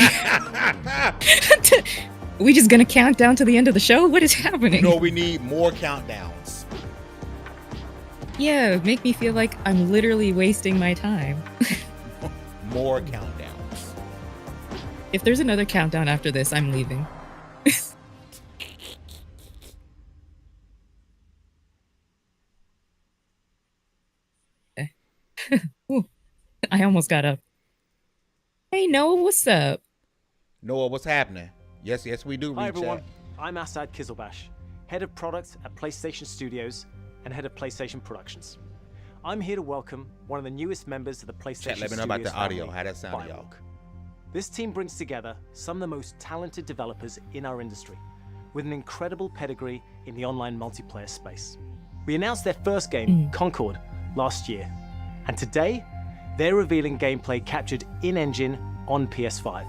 B: we just gonna count down to the end of the show? What is happening?
A: No, we need more countdowns.
B: Yeah, make me feel like I'm literally wasting my time.
A: More countdowns.
B: If there's another countdown after this, I'm leaving. Okay. Ooh, I almost got up. Hey, Noah, what's up?
A: Noah, what's happening? Yes, we do.
C: Hi everyone, I'm Asad Kizilbash, Head of Product at PlayStation Studios and Head of PlayStation Productions. I'm here to welcome one of the newest members of the PlayStation
A: Chat, let me know
C: Studios
A: about the audio.
C: family,
A: How that sound, y'all?
C: Firewalk. This team brings together some of the most talented developers in our industry, with an incredible pedigree in the online multiplayer space. We announced their first game, Concord, last year, and today, they're revealing gameplay captured in-engine on PS5.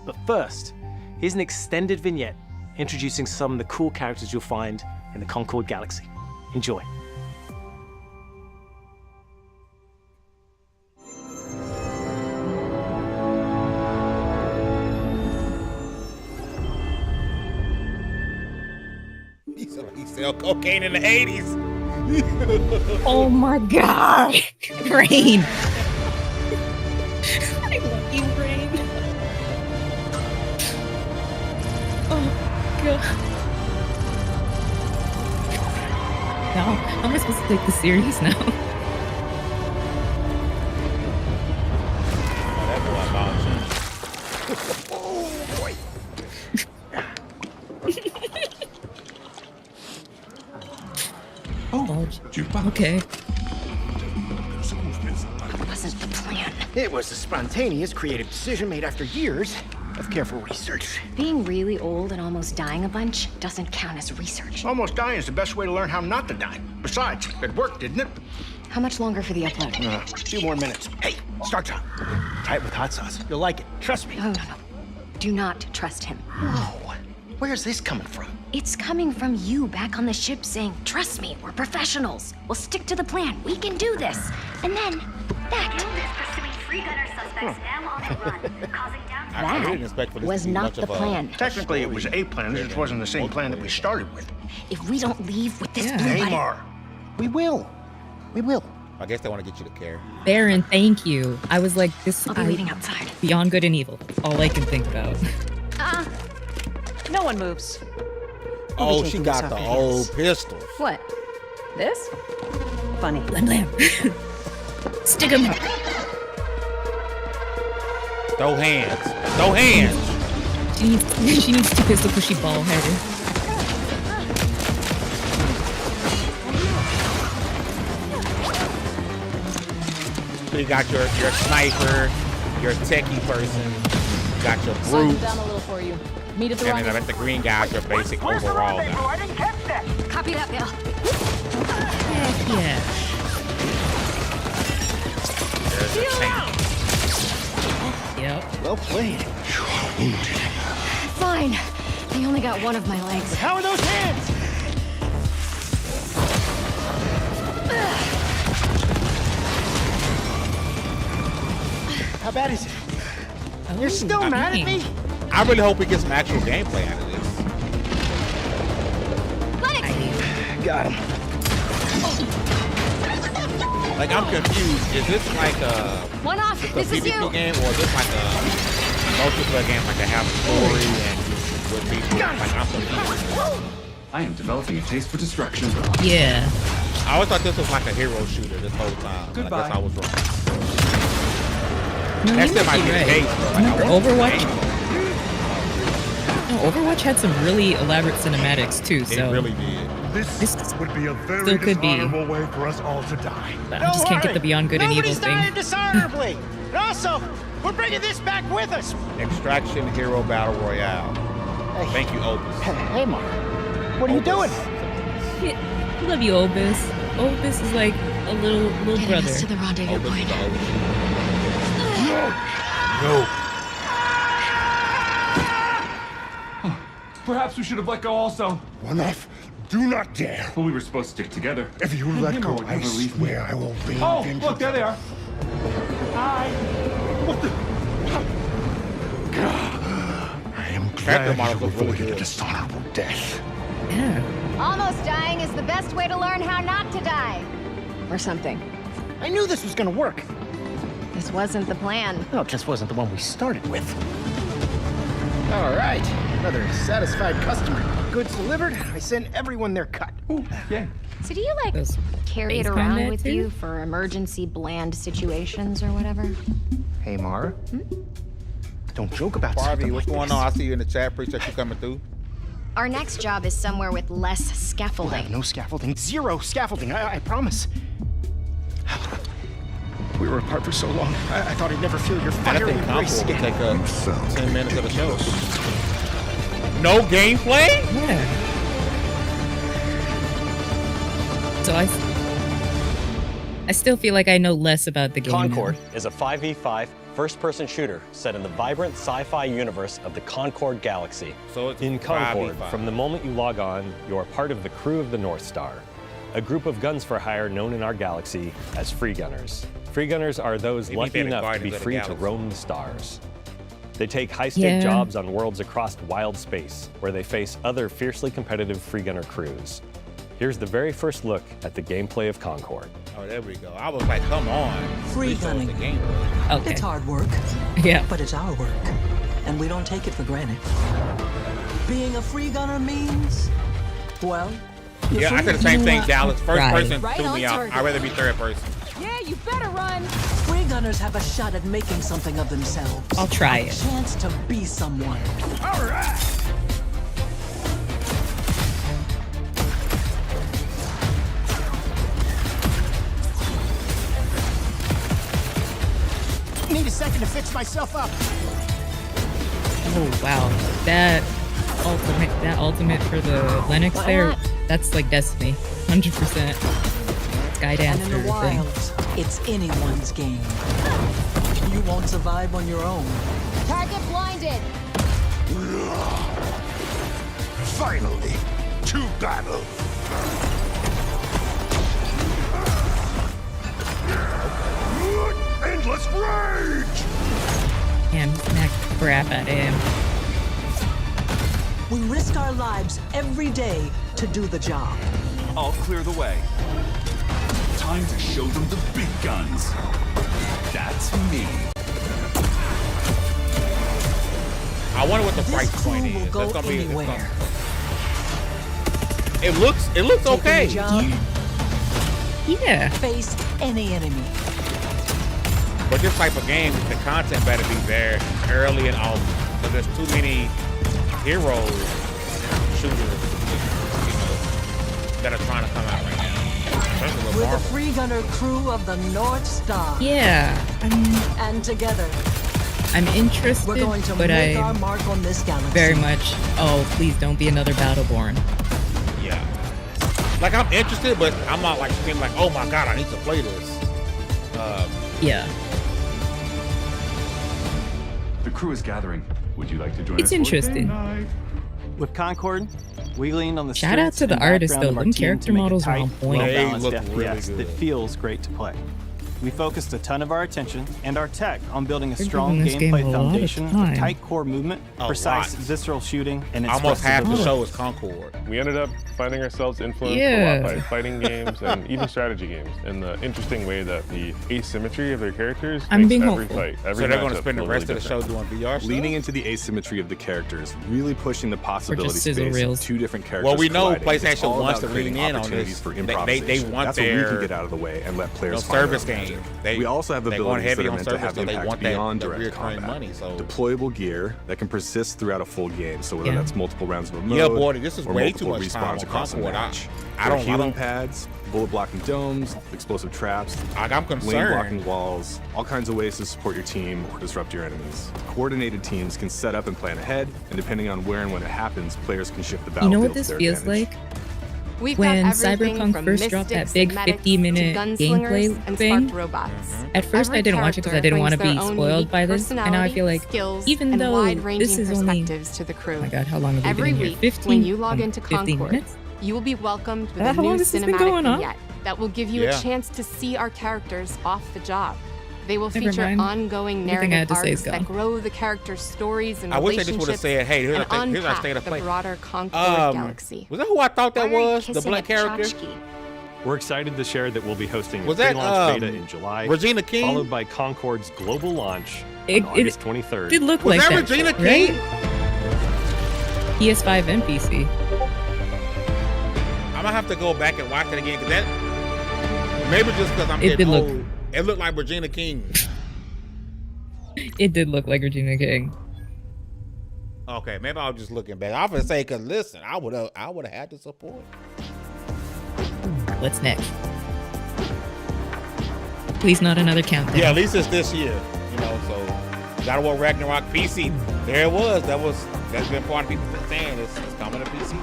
C: But first, here's an extended vignette introducing some of the cool characters you'll find in the Concord Galaxy. Enjoy.
A: He sell cocaine in the 80s.
B: Oh my god! Rain! I love you, Rain. Oh god. Now, how am I supposed to take this serious now?
A: That boy about you.
B: Oh, okay.
D: Wasn't the plan. It was a spontaneous, creative decision made after years of careful research.
E: Being really old and almost dying a bunch doesn't count as research.
D: Almost dying is the best way to learn how not to die. Besides, it worked, didn't it?
E: How much longer for the upload?
D: A few more minutes. Hey, start time. Try it with hot sauce. You'll like it. Trust me.
E: No. Do not trust him.
D: Whoa. Where's this coming from?
E: It's coming from you back on the ship saying, trust me, we're professionals. We'll stick to the plan. We can do this. And then, that.
A: I didn't expect for this
E: was
A: to be
E: not
A: much
E: the
A: of a-
E: plan.
D: Technically, it was a plan. It just wasn't the same plan that we started with.
E: If we don't leave with this
B: Yeah.
E: blue light-
D: Neymar. We will. We will.
A: I guess they want to get you to care.
B: Baron, thank you. I was like, this
E: I'll be waiting outside.
B: Beyond Good and Evil. All I can think about.
F: No one moves.
A: Oh, she got the old pistols.
F: What? This? Funny.
B: Blam blam. Stick 'em up.
A: Throw hands. Throw hands.
B: She needs two pistols because she bald headed.
A: So you got your sniper, your techie person, you got your
F: Slow
A: brute,
F: down a little for you. Meet at the
A: and
F: rendezvous.
A: then the green guy's your basic overall guy.
E: Copy that, Bill.
B: Heck yeah.
A: There's your tank.
B: Yep.
D: Well played.
E: Fine. They only got one of my legs.
D: How are those hands? How bad is it? You're still mad at me?
A: I really hope we get some actual gameplay out of this.
D: Got him.
A: Like, I'm confused. Is this like a
E: One off.
A: a
E: This is
A: PvP
E: you.
A: game, or is this like a multiplayer game, like they have a story and with people? Like, I'm confused.
G: I am developing a taste for destruction.
B: Yeah.
A: I always thought this was like a hero shooter this whole time.
G: Goodbye.
A: I guess I was wrong.
B: No,
A: That
B: you
A: still
B: might
A: might
B: be
A: be the
B: right.
A: case. But like, I
B: Remember
A: want the
B: Overwatch?
A: game.
B: No, Overwatch had some really elaborate cinematics too,
A: It
B: so
A: really did.
B: This
H: This would be a very
B: still could be.
H: dishonorable way for us all to die.
B: I just can't get the Beyond Good and Evil
D: Nobody's
B: thing.
D: dying dishonorably. And also, we're bringing this back with us.
A: Extraction Hero Battle Royale. Thank you, Opus.
D: Hey, Mark. What are you doing?
B: I love you, Obis. Obis is like a little
E: Getting
B: brother.
E: us to the rendezvous
A: Opus
E: point.
A: is the OG.
H: No.
G: Perhaps we should have let go also.
H: One off. Do not dare.
G: But we were supposed to stick together.
H: If you let
G: Him
H: go,
G: would
H: I
G: never leave me.
H: swear I will rain
G: Oh,
H: vengeance.
G: look, there they are.
H: I am
A: Character models look really
H: avoided a
A: good.
H: dishonorable death.
B: Yeah.
I: Almost dying is the best way to learn how not to die. Or something.
D: I knew this was gonna work.
I: This wasn't the plan.
D: Well, it just wasn't the one we started with. All right, another satisfied customer. Goods delivered. I sent everyone their cut.
G: Ooh, yeah.
E: So do you, like,
B: Those
E: carry it
B: face
E: around
B: combat
E: with
B: too?
E: you for emergency bland situations or whatever?
D: Hey, Mara. Don't joke about
A: Barbie,
D: something
A: what's
D: like
A: going
D: this.
A: on? I see you in the chat. Appreciate you coming through.
E: Our next job is somewhere with less
D: We'll
E: scaffolding.
D: have no scaffolding. Zero scaffolding. I promise. We were apart for so long. I thought I'd never feel your
A: I
D: fiery
A: think
D: embrace
A: Concord would
D: again.
A: take up 10 minutes of the show. No gameplay?
B: Yeah. So I still feel like I know less about the game.
J: Concord
B: now.
J: is a 5v5 first-person shooter set in the vibrant sci-fi universe of the Concord Galaxy.
A: So it's
J: In Concord,
A: 5v5.
J: from the moment you log on, you are part of the crew of the North Star, a group of guns for hire known in our galaxy as free gunners. Free gunners are those
A: Maybe
J: lucky
A: they're the
J: enough to
A: Guardians
J: be
A: of the
J: free to
A: Galaxy.
J: roam the stars. They take high-stake
B: Yeah.
J: jobs on worlds across wild space, where they face other fiercely competitive free gunner crews. Here's the very first look at the gameplay of Concord.
A: Oh, there we go. I was like, come on.
K: Free
A: Please show us the
K: gunning.
A: gameplay.
B: Okay.
K: It's hard work,
B: Yeah.
K: but it's our work, and we don't take it for granted. Being a free gunner means, well, you're
A: Yeah, I
K: free.
A: said the same thing, Dallas. First
B: Right.
A: person
F: Right
A: threw
F: on
A: me out.
F: target.
A: I'd rather be third person.
F: Yeah, you better run.
K: Free gunners have a shot at making something of themselves.
B: I'll try
K: A
B: it.
K: chance to be someone.
H: All right.
D: Need a second to fix myself up.
B: Oh wow. That ultimate for the Lennox there, that's like Destiny. 100%. Sky
K: And in
B: Dancer
K: the
B: thing.
K: wilds, it's anyone's game. You won't survive on your own.
I: Target blinded.
H: Finally, to battle. Endless rage!
B: Man, smack the crap out of him.
K: We risk our lives every day to do the job.
G: I'll clear the way. Time to show them the big guns. That's me.
A: I wonder what the
K: This
A: price
K: crew
A: point
K: will
A: is.
K: go
A: That's gonna be.
K: anywhere.
A: It looks
K: Taking
A: okay.
K: the job,
B: Yeah.
K: face any enemy.
A: But this type of game, the content better be there early and often. Because there's too many heroes, shooters, you know, that are trying to come out right now. Especially with
K: We're the
A: Marvel.
K: free gunner crew of the North Star.
B: Yeah.
K: And together,
B: I'm interested,
K: we're going to
B: but
K: make our
B: I'm
K: mark on this galaxy.
B: very much, oh, please don't be another Battleborn.
A: Yeah. Like, I'm interested, but I'm not like feeling like, oh my god, I need to play this.
B: Yeah.
G: The crew is gathering. Would you like to join
B: It's
G: us? for
B: interesting.
G: game night?
C: With Concord, we lean on the
B: Shout out
C: strengths
B: to the
C: and
B: artist,
C: background
B: though.
C: of our
B: Them
C: team
B: character
C: to make a
B: models are
C: tight,
B: on point.
A: They
C: well-balanced
A: look
C: FPS
A: really
C: that
A: good.
C: feels great to play. We focused a ton of our attention and our tech on building a
B: They're
C: strong
B: giving this game
C: gameplay
B: a lot of
C: foundation with
B: time.
C: tight core movement,
A: A
C: precise,
A: lot.
C: visceral shooting, and
A: Almost half the
C: expressibility.
A: show is Concord.
L: We ended up finding ourselves influenced a
B: Yeah.
L: lot by fighting games and even strategy games, in the interesting way that the asymmetry of their characters
B: I'm
L: makes
B: being
L: every
B: hopeful.
L: fight, every
A: So they're going to
L: matchup
A: spend the
L: feel
A: rest
L: really
A: of the show
L: different.
A: doing VR stuff?
M: Leaning into the asymmetry of the characters, really pushing the possibility
B: sizzle
M: space
B: reels.
M: of two different characters.
A: Well, we know
M: colliding. It's
A: PlayStation
M: all
A: wants
M: about
A: to lean
M: creating
A: in on
M: opportunities
A: this.
M: for
A: They
M: improvisation.
A: want
M: That's what we
A: their,
M: can get out of the way and let players find
A: service
M: their own
A: game.
M: magic. We also have
A: they're going
M: abilities
A: heavy
M: that are
A: on
M: meant to
A: service,
M: have
A: so they
M: impact
A: want that
M: beyond
A: the
M: direct
A: recurring
M: combat.
A: money. So
M: Deployable gear that can persist throughout a full game. So whether
B: Yeah.
M: that's multiple rounds of a mode,
A: yeah, boy, this is
M: or
A: way too
M: multiple
A: much time on
M: respawns across a
A: Concord.
M: match.
A: I
M: There are
A: don't.
M: healing pads, bullet blocking domes, explosive traps,
A: I'm
M: lane
A: concerned.
M: blocking walls, all kinds of ways to support your team or disrupt your enemies. Coordinated teams can set up and plan ahead, and depending on where and when it happens, players can shift the
B: You
M: battlefield
B: know what
M: to
B: this
M: their
B: feels
M: advantage.
B: like?
I: We've
B: When
I: got everything
B: Cyberpunk
I: from
B: first dropped that
I: mystics
B: big
I: and medics
B: 50-minute
I: to gunslingers
B: gameplay
I: and
B: thing.
I: spark robots.
B: At first, I
I: Every
B: didn't watch it because I didn't want to
I: character
B: be
I: brings their own
B: spoiled
I: unique
B: by this, and now I
I: personality,
B: feel like,
I: skills,
B: even
I: and
B: though
I: wide-ranging
B: this is only,
I: perspectives to the crew.
B: oh my god, how long have we
I: Every
B: been in here?
I: week,
B: 15?
I: when you log into
B: 15
I: Concord,
B: minutes?
I: you will be welcomed with
B: How
I: a new
B: long has this been
I: cinematic
B: going on?
I: vignette that will give you
A: Yeah.
I: a chance to see our characters off the job.
N: They will
B: Never
N: feature
B: mind.
N: ongoing
B: Everything I had
N: narrative
B: to say is
N: arcs that
B: gone.
N: grow the characters' stories and
A: I wish they
N: relationships
A: just would have said, "Hey, here's
N: and
A: our state of
N: unpack the
A: play."
N: broader Concord galaxy.
A: Was that who I thought that
E: Why are you
A: was? The
E: kissing
A: black
E: a
A: character?
E: tchotchke?
J: We're excited to share that we'll be hosting a
A: Was that,
J: pre-launch beta in July,
A: Regina King?
J: followed by Concord's global launch
B: It-
J: on August 23rd.
B: Did look
A: Was
B: like
A: that
B: that,
A: Regina
B: right?
A: King?
B: PS5 and PC.
A: I'm gonna have to go back and watch it again because that maybe just because I'm
B: It
A: getting
B: did look-
A: old. It looked like Regina King.
B: It did look like Regina King.
A: Okay, maybe I was just looking back. I was gonna say, cause listen, I would have had the support.
B: What's next? Please not another countdown.
A: Yeah, at least it's this year, you know. So, God of War Ragnarok PC. There it was. That's been part of people saying it's coming to PC.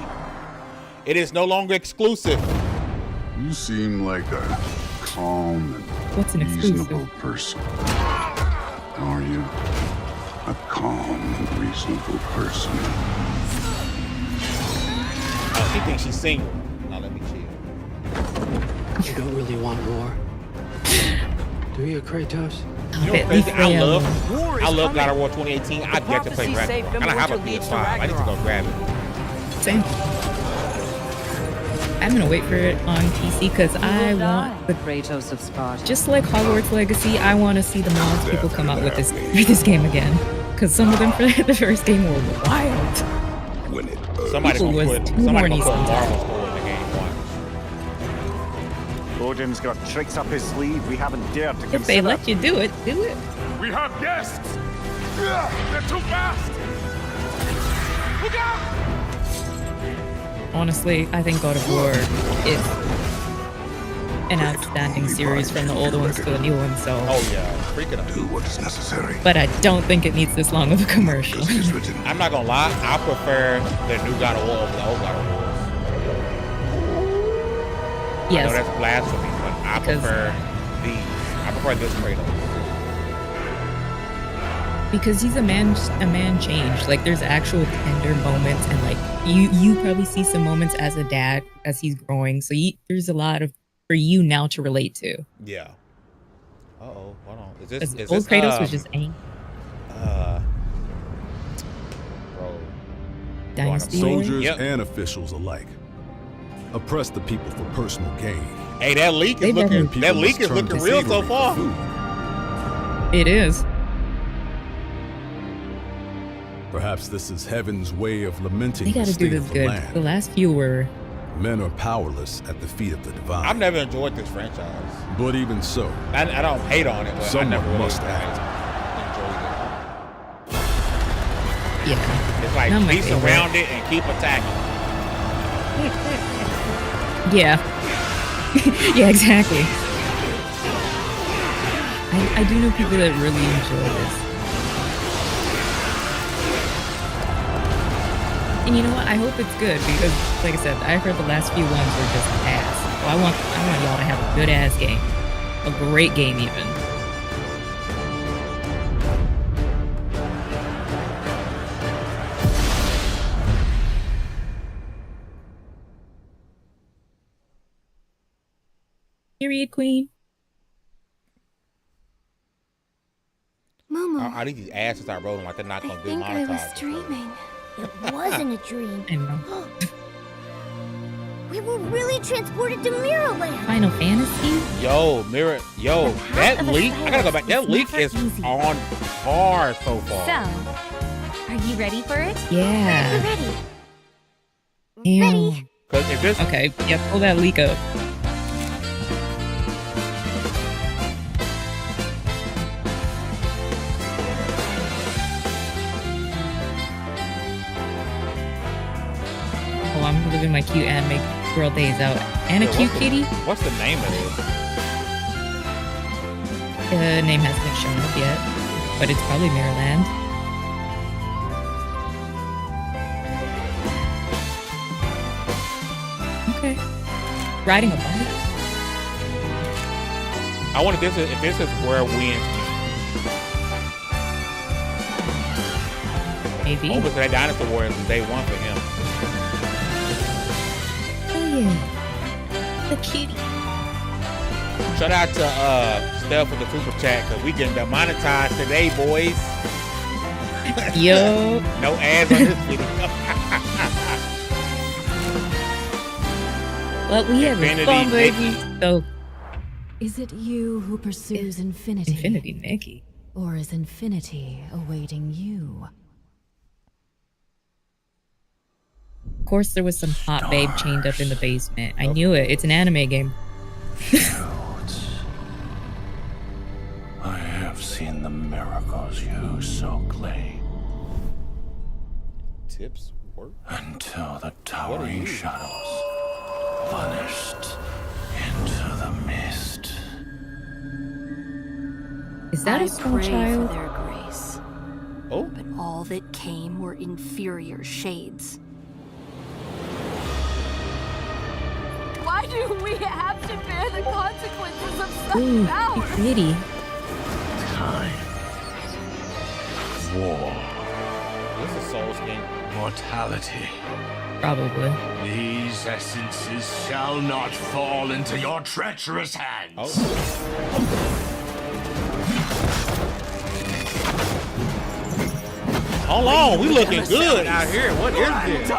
A: It is no longer exclusive.
H: You seem like a calm and
B: What's an
H: reasonable
B: exclusive?
H: person. Are you? A calm and reasonable person.
A: Oh, she thinks she's single. Now let me chill.
K: You don't really want war. Do you, Kratos?
A: You know what's crazy? I love God of War 2018. I'd get to play Ragnarok. And I have a PS5. I need to go grab it.
B: Same. I'm gonna wait for it on PC because I want
F: the Kratos of Sparta.
B: just like Hogwarts Legacy. I want to see the mods people come out with this game again. Because some of them for the first game were wild.
A: Somebody
B: People
A: gonna
B: was
A: put
B: too
A: somebody
B: horny
A: gonna put
B: sometimes.
A: Marvel Store in the game one.
O: Odin's got tricks up his sleeve we haven't dared to
B: If
O: consider.
B: they let you do it, do it.
H: We have guests! They're too fast! Look out!
B: Honestly, I think God of War is an outstanding series from the older ones to the new ones. So,
A: Oh yeah, freaking out.
H: Do what is necessary.
B: but I don't think it needs this long of a commercial.
A: I'm not gonna lie, I prefer the new God of War over the old God of War. I know
B: Yes,
A: that's blasphemy, but I
B: Because-
A: prefer this Kratos.
B: because he's a man changed. Like there's actual tender moments, and like you probably see some moments as a dad as he's growing. So there's a lot of for you now to relate to.
A: Yeah. Uh-oh, hold on. Is
B: Because
A: this
B: old Kratos was just angry.
A: Bro.
B: Dynasty
P: Soldiers
A: Yep.
P: and officials alike oppress the people for personal gain.
A: Hey, that leak
B: They
A: is looking
P: People
A: that leak
P: must
A: is
P: turn
A: looking
P: to
A: real so
P: slavery for
A: far.
P: food.
B: It is.
P: Perhaps this is heaven's way of lamenting
B: They
P: the
B: gotta do
P: state
B: this
P: of the
B: good.
P: land.
B: The last few were.
P: Men are powerless at the feet of the divine.
A: I've never enjoyed this franchise.
P: But even so,
A: I don't hate on it, but I
P: someone
A: never really
P: must act.
A: enjoyed
B: Yeah.
A: it. It's like
B: Not my
A: be
B: favorite.
A: surrounded and keep attacking.
B: Yeah. Yeah, exactly. I do know people that really enjoy this. And you know what? I hope it's good because, like I said, I heard the last few ones were just ass. So I want y'all to have a good ass game, a great game even. Period, Queen.
I: Momo,
A: I need these ads to start rolling like they're not
I: I
A: gonna be
I: think I was
A: monetized.
I: dreaming. It wasn't a dream.
B: I know.
I: We were really transported to Mirrorland.
B: Final Fantasy?
A: Yo, that
I: of a
A: leak, I gotta go back. That
I: is
A: leak
I: never
A: is
I: easy.
A: on par so far.
I: So, are you ready for it?
B: Yeah.
I: We're ready.
B: Damn.
A: Cause if this
B: Okay, yeah, pull that leak up. Oh, I'm living my cute anime girl days out. And a
A: Yeah,
B: cute
A: what's the-
B: kitty?
A: What's the name of it?
B: The name hasn't been shown up yet, but it's probably Mirrorland. Okay. Riding a bike?
A: I wonder if this is where wins.
B: Maybe.
A: Oh, but that Dinosaur Warriors is day one for him.
B: Oh yeah. The kitty.
A: Shout out to Steph with the super chat because we getting demonetized today, boys.
B: Yo.
A: No ads on this video.
B: Well, we have a fun, baby. So,
N: is it you who pursues infinity?
B: Infinity Mickey.
N: Or is infinity awaiting you?
B: Of course, there was some hot babe chained up in the basement. I knew it. It's an anime game.
Q: I have seen the miracles you so claim.
A: Tips work?
Q: Until the towering shadows vanished into the mist.
B: Is that a small child?
R: For their grace.
A: Oh.
R: But all that came were inferior shades. Why do we have to bear the consequences of such power?
B: Pretty.
Q: Time. War.
A: This is a Souls game.
Q: Mortality.
B: Probably.
Q: These essences shall not fall into your treacherous hands.
A: Oh. Hold on, we looking good out here. What is this?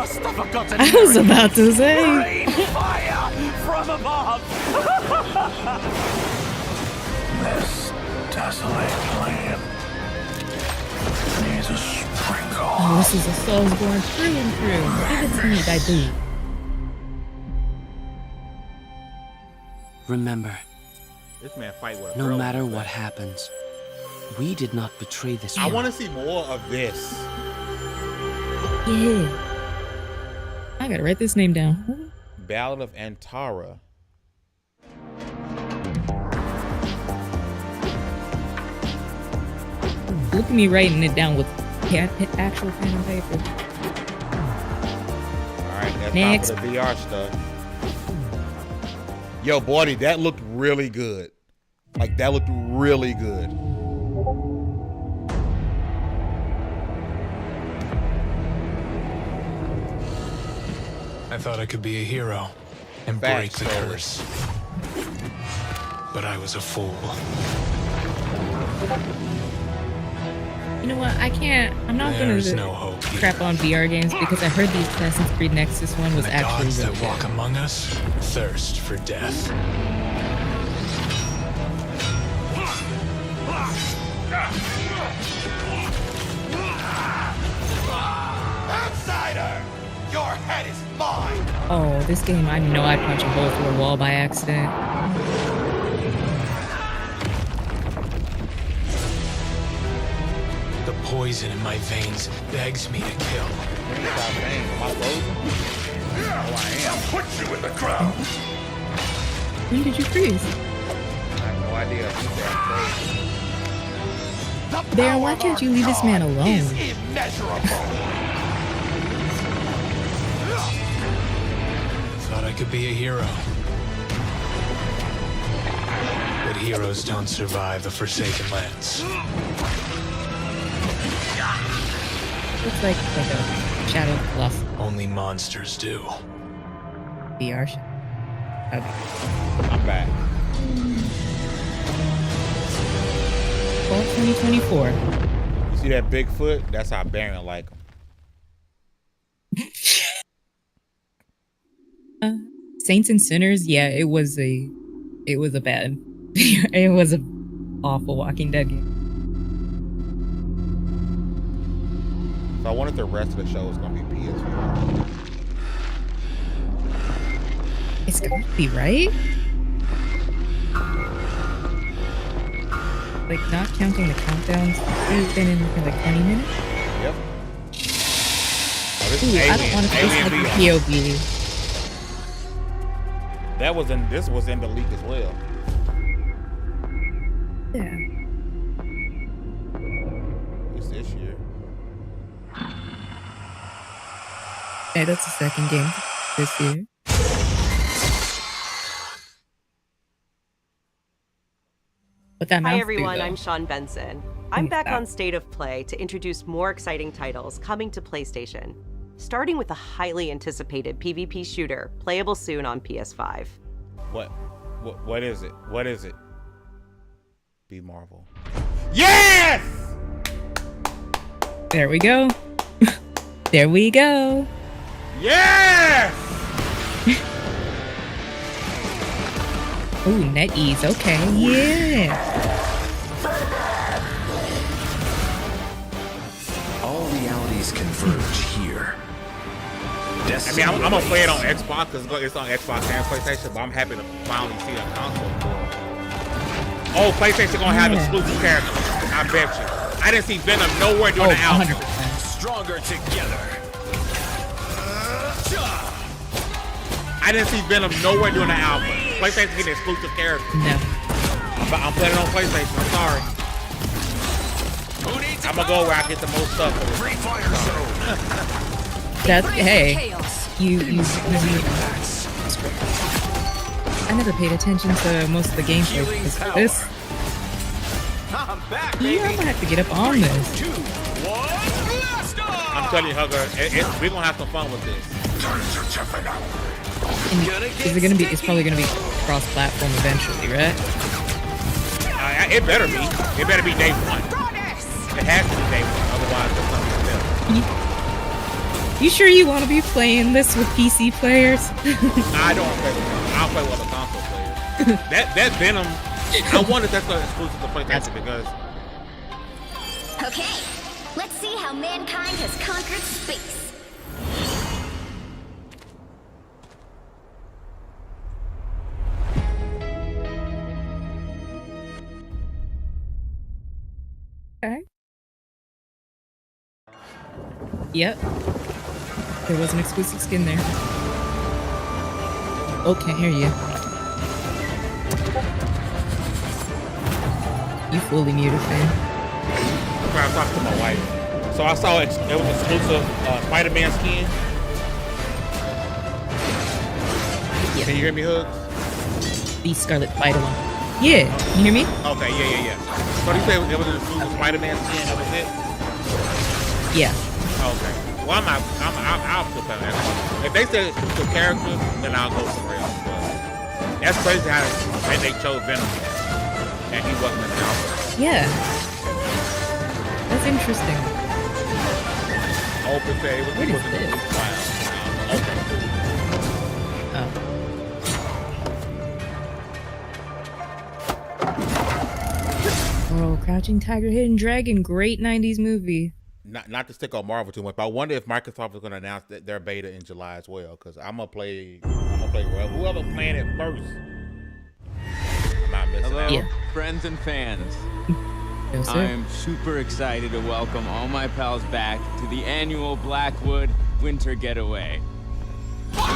B: I was about to say.
Q: Fire from above. This desolate land needs a sprinkle.
B: Oh, this is a Soulsborne through and through. Give it to me, Daibu.
S: Remember,
A: This man fight with a
S: no
A: girl
S: matter
A: like
S: what
A: that.
S: happens, we did not betray this
A: I
S: world.
A: want to see more of this.
B: Yeah. I gotta write this name down.
A: Ballad of Antara.
B: Look at me writing it down with actual pen and paper.
A: Alright, that's
B: Next.
A: top of the VR stuff. Yo, Boydie, that looked really good. Like, that looked really good.
T: I thought I could be a hero and break the curse. But I was a fool.
B: You know what? I'm not
T: There's
B: gonna
T: no hope
B: crap on VR games because I heard the Assassin's Creed Nexus one was
T: The
B: actually
T: gods
B: really
T: that
B: good.
T: walk among us thirst for death.
Q: Outsider! Your head is mine!
B: Oh, this game, I know I punched a hole through a wall by accident.
T: The poison in my veins begs me to kill.
Q: I'll put you in the ground!
B: When did you freeze?
A: I have no idea.
B: Baron, why can't you leave this man alone?
T: Thought I could be a hero. But heroes don't survive the Forsaken Lands.
B: Looks like a shadow fluff.
T: Only monsters do.
B: VR shit. Okay.
A: I'm back.
B: Fall 2024.
A: You see that Bigfoot? That's how Baron like him.
B: Saints and Sinners, yeah, it was a bad, it was a awful Walking Dead game.
A: So I wonder if the rest of the show is gonna be PS4.
B: It's gonna be, right? Like, not counting the countdowns, it's been in for like 20 minutes?
A: Yep. Oh, this is
B: Ooh, I don't
A: Alien-
B: want to face
A: Alien
B: like
A: VR.
B: the POV.
A: This was in the leak as well.
B: Yeah.
A: It's this year.
B: Hey, that's the second game this year. But that
U: Hi
B: mouse
U: everyone,
B: through,
U: I'm
B: though.
U: Sean Benson. I'm back
B: Stop.
U: on State of Play to introduce more exciting titles coming to PlayStation, starting with a highly anticipated PvP shooter, playable soon on PS5.
A: What is it? What is it? Be Marvel. Yes!
B: There we go. There we go.
A: Yes!
B: Oh, NetEase. Okay. Yeah.
Q: All realities converge here.
A: I mean, I'm gonna play it on Xbox because it's on Xbox and PlayStation, but I'm happy to finally see a console for it. Oh, PlayStation gonna have exclusive characters. I bet you. I didn't see Venom nowhere during the album.
B: 100%.
Q: Stronger together.
A: I didn't see Venom nowhere during the album. PlayStation getting exclusive characters.
B: No.
A: But I'm playing it on PlayStation. I'm sorry. I'm gonna go where I get the most stuff.
Q: Free fire zone.
B: That's hey. You. I never paid attention to most of the gameplay because for this.
Q: I'm back,
B: Yeah, I'm gonna have to get up on this.
A: I'm telling you, Hugger, we're gonna have some fun with this.
B: And is it gonna be? It's probably gonna be cross-platform eventually, right?
A: It better be. It better be day one. It has to be day one. Otherwise, it's not gonna be better.
B: You sure you want to be playing this with PC players?
A: I don't play with them. I'll play with the console players. that Venom. I wonder if that's exclusive to PlayStation because.
I: Okay, let's see how mankind has conquered space.
B: Okay. Yep. There was an exclusive skin there. Oh, can't hear you. You fully muted, man.
A: I'm trying to talk to my wife. So I saw it was exclusive Spider-Man skin.
B: Yeah.
A: Can you hear me, Hugs?
B: The Scarlet Spider one. Yeah, can you hear me?
A: Okay, yeah. So you say it was an exclusive Spider-Man skin, that was it?
B: Yeah.
A: Okay. Well, I'll still play that. If they say exclusive characters, then I'll go somewhere else. But that's crazy how they chose Venom. And he wasn't in the album.
B: Yeah. That's interesting.
A: Open say it was
B: What is this?
A: Okay.
B: Oh, Crouching Tiger, Hidden Dragon, great 90s movie.
A: Not to stick on Marvel too much, but I wonder if Microsoft is going to announce that their beta in July as well. Because I'm gonna play whoever playing it first. I'm not missing out.
D: Hello, friends and fans.
B: Yes, sir.
D: I'm super excited to welcome all my pals back to the annual Blackwood Winter Getaway.
I: Oh,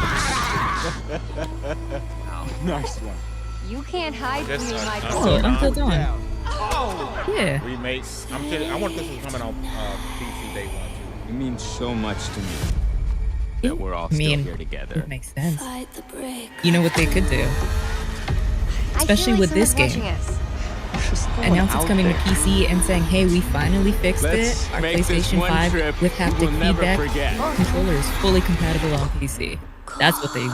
D: nice one.
I: You can't hide from me, Michael.
B: Oh, Until Dawn.
A: Oh,
B: yeah.
A: Remake. I want this to come out on PC day one too.
D: It means so much to me that we're all still here together.
B: It makes sense. You know what they could do? Especially with this game. Announce it's coming to PC and saying, hey, we finally fixed it. Our PlayStation 5 with haptic feedback controller is fully compatible on PC. That's what they...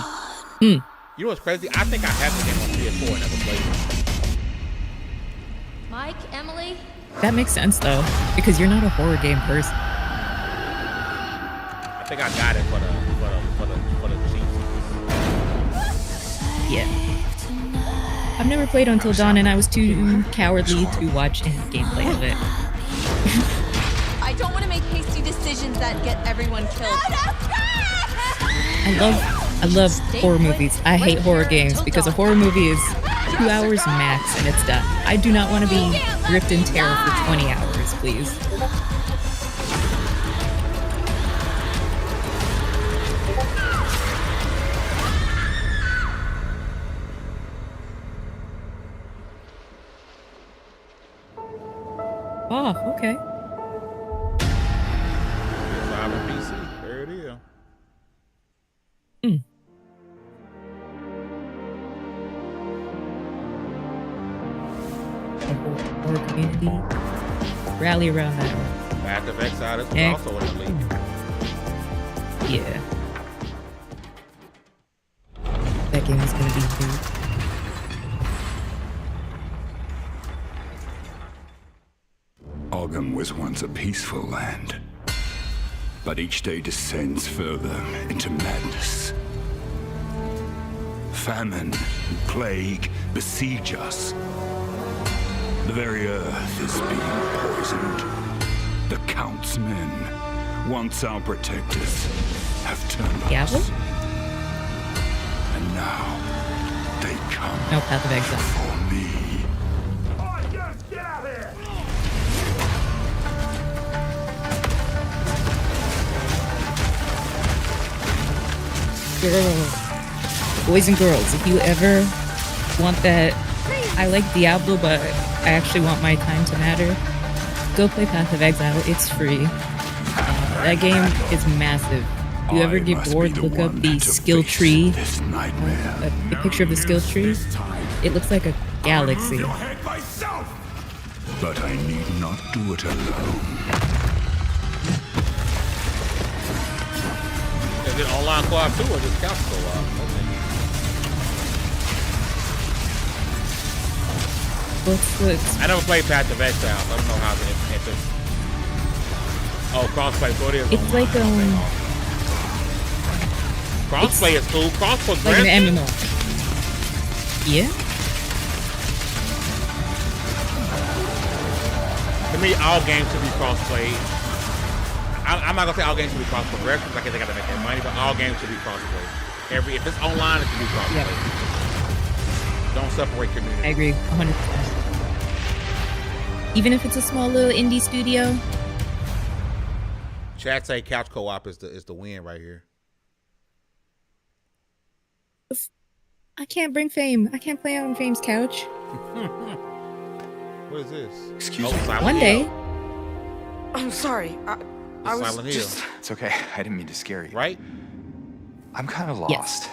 A: You know what's crazy? I think I have the game on PS4 and never played it.
R: Mike, Emily?
B: That makes sense, though, because you're not a horror game person.
A: I think I got it for the cheats.
B: Yeah. I've never played Until Dawn, and I was too cowardly to watch any gameplay of it.
R: I don't want to make hasty decisions that get everyone killed.
B: I love horror movies. I hate horror games because a horror movie is 2 hours max and it's done. I do not want to be gripped in terror for 20 hours, please. Oh, okay.
A: PS5 and PC. There it is.
B: Horror community. Rally around that one.
A: Path of Exile is also in the league.
B: Yeah. That game is gonna be huge.
H: Targum was once a peaceful land, but each day descends further into madness. Famine and plague besiege us. The very earth is being poisoned. The Count's men, once our protectors, have turned on us. And now they come
B: No Path of Exile.
H: for me.
B: Girls, boys and girls, if you ever want that, I like Diablo, but I actually want my time to matter, go play Path of Exile. It's free. That game is massive. If you ever get bored, look up the skill tree. A picture of the skill tree. It looks like a galaxy.
H: But I need not do it alone.
A: Is it online co-op too, or just couch co-op? I never played Path of Exile. I don't know how to if it's. Oh, crossplay. So it is.
B: It's like
A: crossplay is cool. Crossplay is
B: like an MMO. Yeah.
A: To me, all games should be crossplay. I'm not gonna say all games should be cross progressions. I guess they gotta make their money, but all games should be crossplay. If it's online, it should be crossplay. Yep. Don't separate communities.
B: I agree, 100%. Even if it's a small little indie studio.
A: Chat say couch co-op is the win right here.
B: I can't bring Fame. I can't play on Fame's couch.
A: What is this?
O: Excuse me.
B: One day.
G: I'm sorry. I was
A: Silent Hill.
G: just...
O: It's okay. I didn't mean to scare you.
A: Right?
O: I'm kind of lost.
B: Yes.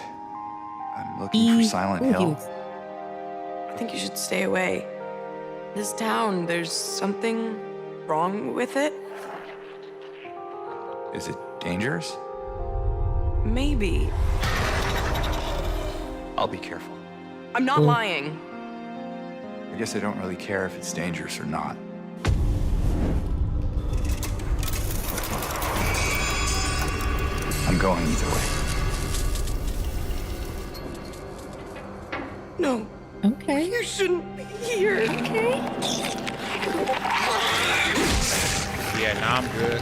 O: I'm looking for Silent Hill.
G: I think you should stay away. This town, there's something wrong with it.
O: Is it dangerous?
G: Maybe.
O: I'll be careful.
G: I'm not lying.
O: I guess I don't really care if it's dangerous or not. I'm going either way.
G: No.
B: Okay.
G: You shouldn't be here.
B: Okay.
A: Yeah, nah, I'm good.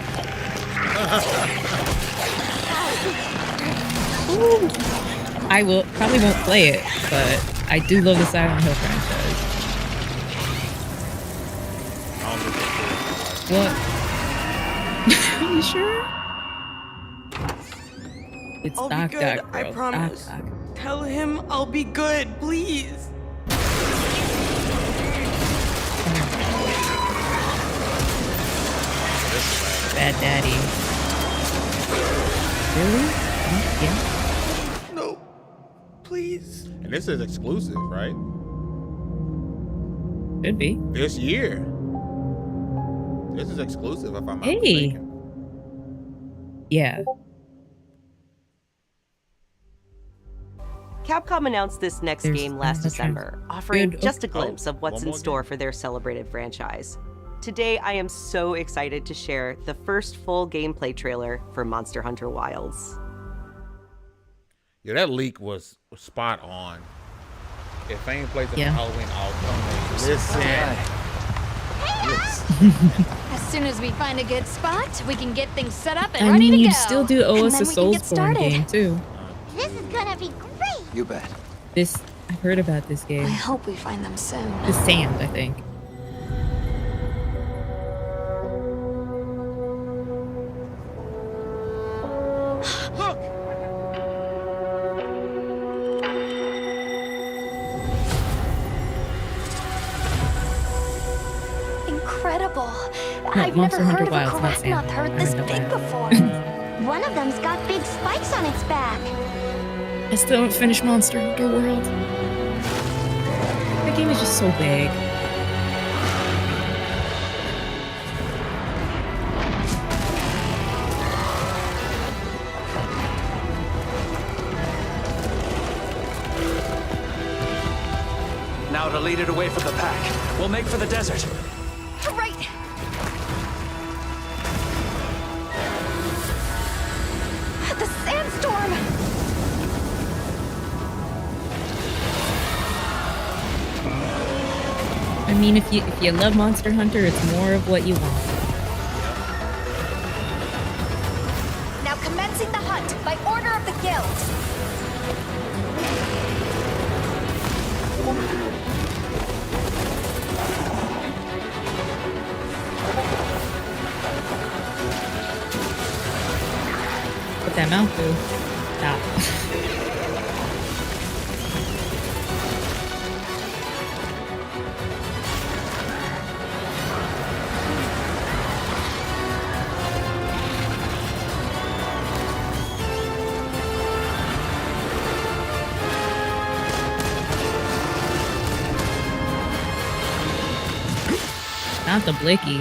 B: I probably won't play it, but I do love the Silent Hill franchise. What? Are you sure? It's
G: I'll
B: Doc
G: be good,
B: Doc,
G: I
B: girl.
G: promise.
B: Doc Doc.
G: Tell him I'll be good, please.
B: Bad Daddy. Really? Yeah.
G: No. Please.
A: And this is exclusive, right?
B: Could be.
A: This year. This is exclusive, if I'm not
B: Hey.
A: mistaken.
B: Yeah.
U: Capcom announced this next game last December, offering
B: Good.
U: just a
B: Oh.
U: glimpse of what's
A: One
U: in
A: more
U: store for their celebrated franchise. Today, I am so excited to share the first full gameplay trailer for Monster Hunter Wilds.
A: Yeah, that leak was spot on. If Fame plays it
B: Yeah.
A: for Halloween, I'll listen.
I: As soon as we find a good spot, we can get things set up and
B: I
I: ready
B: mean,
I: to
B: you
I: go.
B: still do owe
I: And
B: us
I: then
B: a
I: we can get
B: Soulsborne
I: started.
B: game too.
I: This is gonna be great.
O: You bet.
B: This, I've heard about this game.
I: I hope we find them soon.
B: The Sand, I think.
Q: Look!
I: Incredible.
B: No,
I: I've
B: Monster
I: never
B: Hunter
I: heard of a
B: Wilds, not
I: Karethnoth
B: Sand.
I: hurt
B: I
I: this
B: know
I: big
B: that.
I: before. One of them's got big spikes on its back.
B: I still haven't finished Monster Hunter World. That game is just so big.
K: Now to lead it away from the pack. We'll make for the desert.
I: Right.
B: mean, if you love Monster Hunter, it's more of what you want.
I: Now commencing the hunt by order of the guild.
B: What that mouth do? Stop. Not the blicky.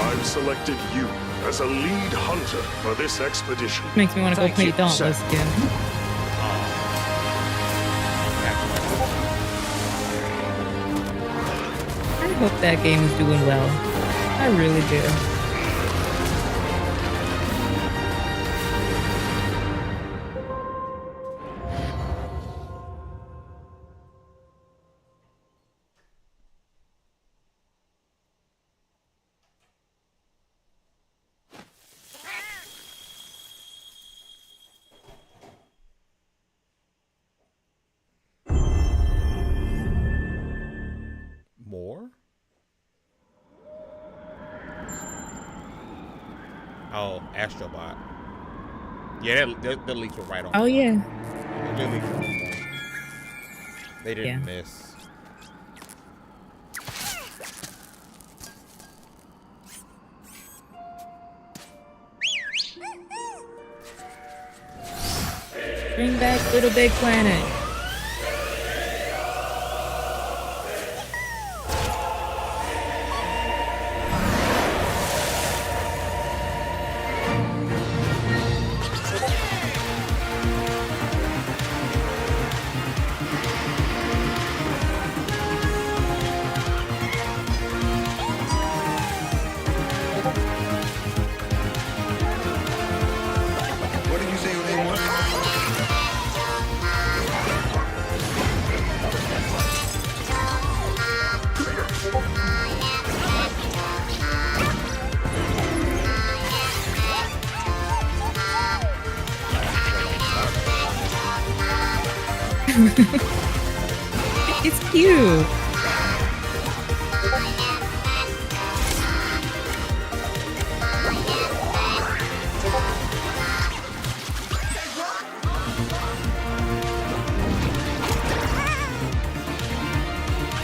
Q: I've selected you as a lead hunter for this expedition.
B: Makes me want to go play Dauntless again. I hope that game is doing well. I really do.
A: More? Oh, Astrobot. Yeah, the leaks were right on.
B: Oh, yeah.
A: The leaks were on point. They didn't miss.
B: Bring back Little Big Planet.
Q: What did you say they want?
B: It's cute.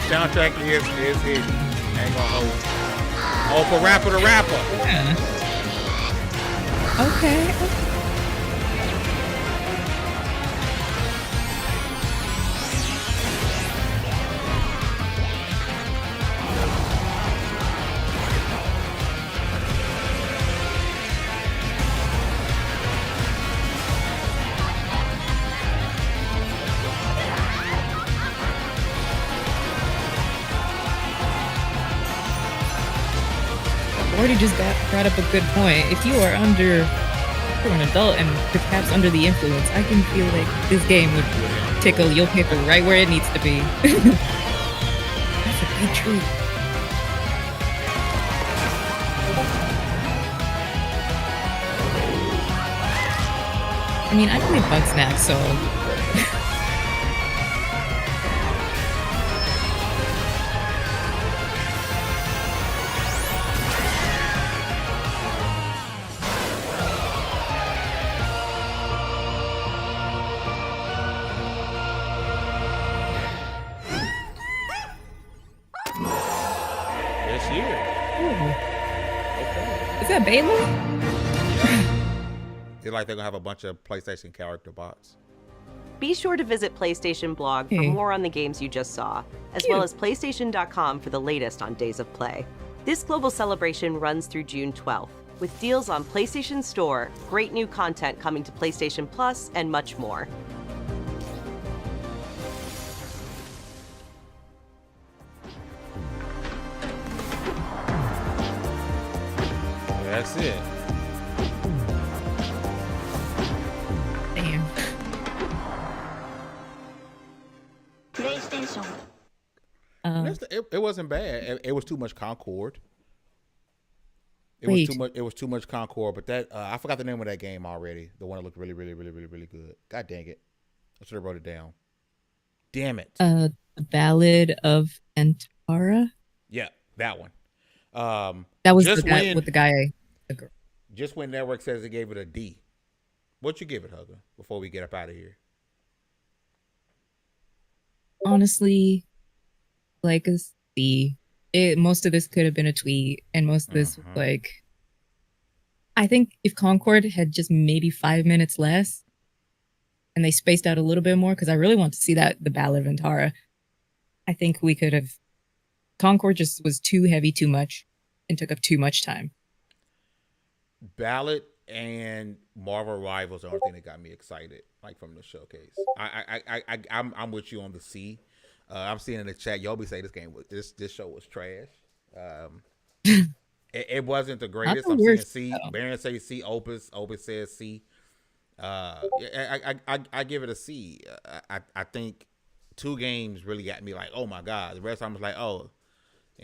A: Soundtrack is hidden. Ain't gonna hold. Oh, for Rapper the Rapper.
B: Yeah. Okay. Already just brought up a good point. If you are an adult and perhaps under the influence, I can feel like this game would tickle your paper right where it needs to be. That's a big treat. I mean, I play Bugsnax, so
A: This year.
B: Is that Baylor?
A: It's like they're gonna have a bunch of PlayStation character bots.
U: Be sure to visit PlayStation blog for more on the games you just saw, as well as PlayStation.com for the latest on Days of Play. This global celebration runs through June 12th, with deals on PlayStation Store, great new content coming to PlayStation Plus, and much more.
A: shit.
B: Damn.
I: PlayStation.
A: It wasn't bad. It was too much Concord. It was too much Concord. But that I forgot the name of that game already. The one that looked really good. God dang it! I should have wrote it down. Damn it.
B: The Ballad of Antara.
A: Yeah, that one.
B: That was the guy with the guy. The girl.
A: Just when Network says they gave it a D, what you give it, Hugger? Before we get up out of here.
B: Honestly, like a C. Most of this could have been a tweet, and most of this was like. I think if Concord had just maybe 5 minutes less, and they spaced out a little bit more, because I really want to see the Ballad of Antara. I think we could have. Concord just was too heavy, too much, and took up too much time.
A: Ballad and Marvel Rivals are the only thing that got me excited, like from the showcase. I'm with you on the C. I'm seeing in the chat, Yobi say this show was trash. It wasn't the greatest. I'm seeing C. Baron says C. Opus says C. I give it a C. I think 2 games really got me like, oh my god. The rest of them was like, oh,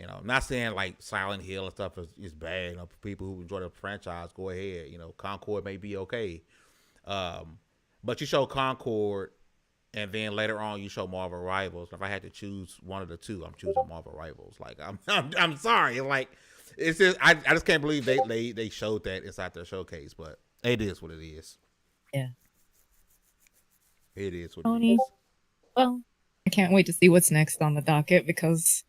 A: I'm not saying like Silent Hill and stuff is bad. For people who enjoy the franchise, go ahead. Concord may be okay. But you show Concord, and then later on you show Marvel Rivals. If I had to choose one of the two, I'm choosing Marvel Rivals. Like I'm sorry. Like it's just I just can't believe they showed that inside their showcase. But it is what it is.
B: Yeah.
A: It is what
B: Tony,
A: it is.
B: Well, I can't wait to see what's next on the docket because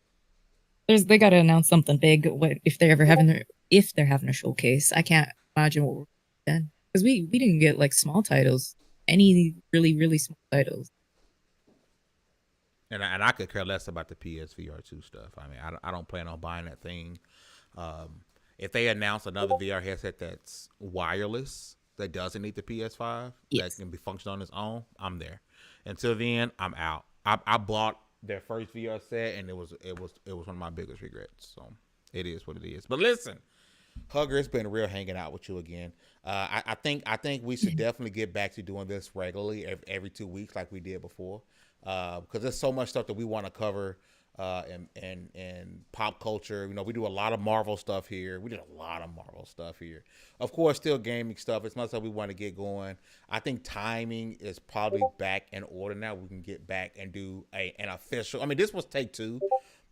B: they got to announce something big. If they're having a showcase? I can't imagine what we're then because we didn't get like small titles, any really small titles.
A: And I could care less about the PSVR2 stuff. I mean, I don't plan on buying that thing. If they announce another VR headset that's wireless, that doesn't need the PS5, that can be functional on its own, I'm there. Until then, I'm out. I bought their first VR set, and it was one of my biggest regrets. So it is what it is. But listen, Hugger, it's been real hanging out with you again. I think we should definitely get back to doing this regularly every 2 weeks like we did before. Because there's so much stuff that we want to cover and pop culture. We do a lot of Marvel stuff here. We did a lot of Marvel stuff here. Of course, still gaming stuff. It's much stuff we want to get going. I think timing is probably back in order now. We can get back and do an official. I mean, this was take 2,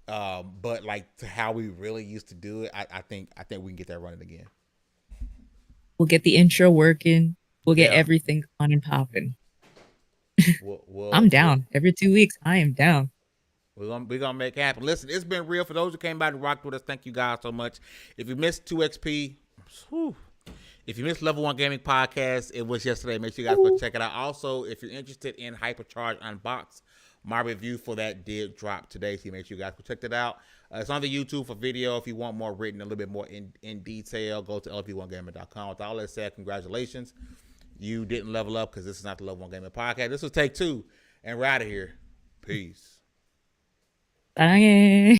A: but like to how we really used to do it, I think we can get that running again.
B: We'll get the intro working. We'll get everything on and popping. I'm down. Every 2 weeks, I am down.
A: We're gonna make it happen. Listen, it's been real. For those who came by and rocked with us, thank you guys so much. If you missed 2XP, if you missed Lv1 Gaming Podcast, it was yesterday. Make sure you guys go check it out. Also, if you're interested in Hypercharge Unboxed, my review for that did drop today, so make sure you guys go check that out. It's on the YouTube for video. If you want more written, a little bit more in detail, go to lv1gaming.com. With all that said, congratulations. You didn't level up because this is not the Lv1 Gaming Podcast. This was take 2, and we're out of here. Peace.
B: Bye.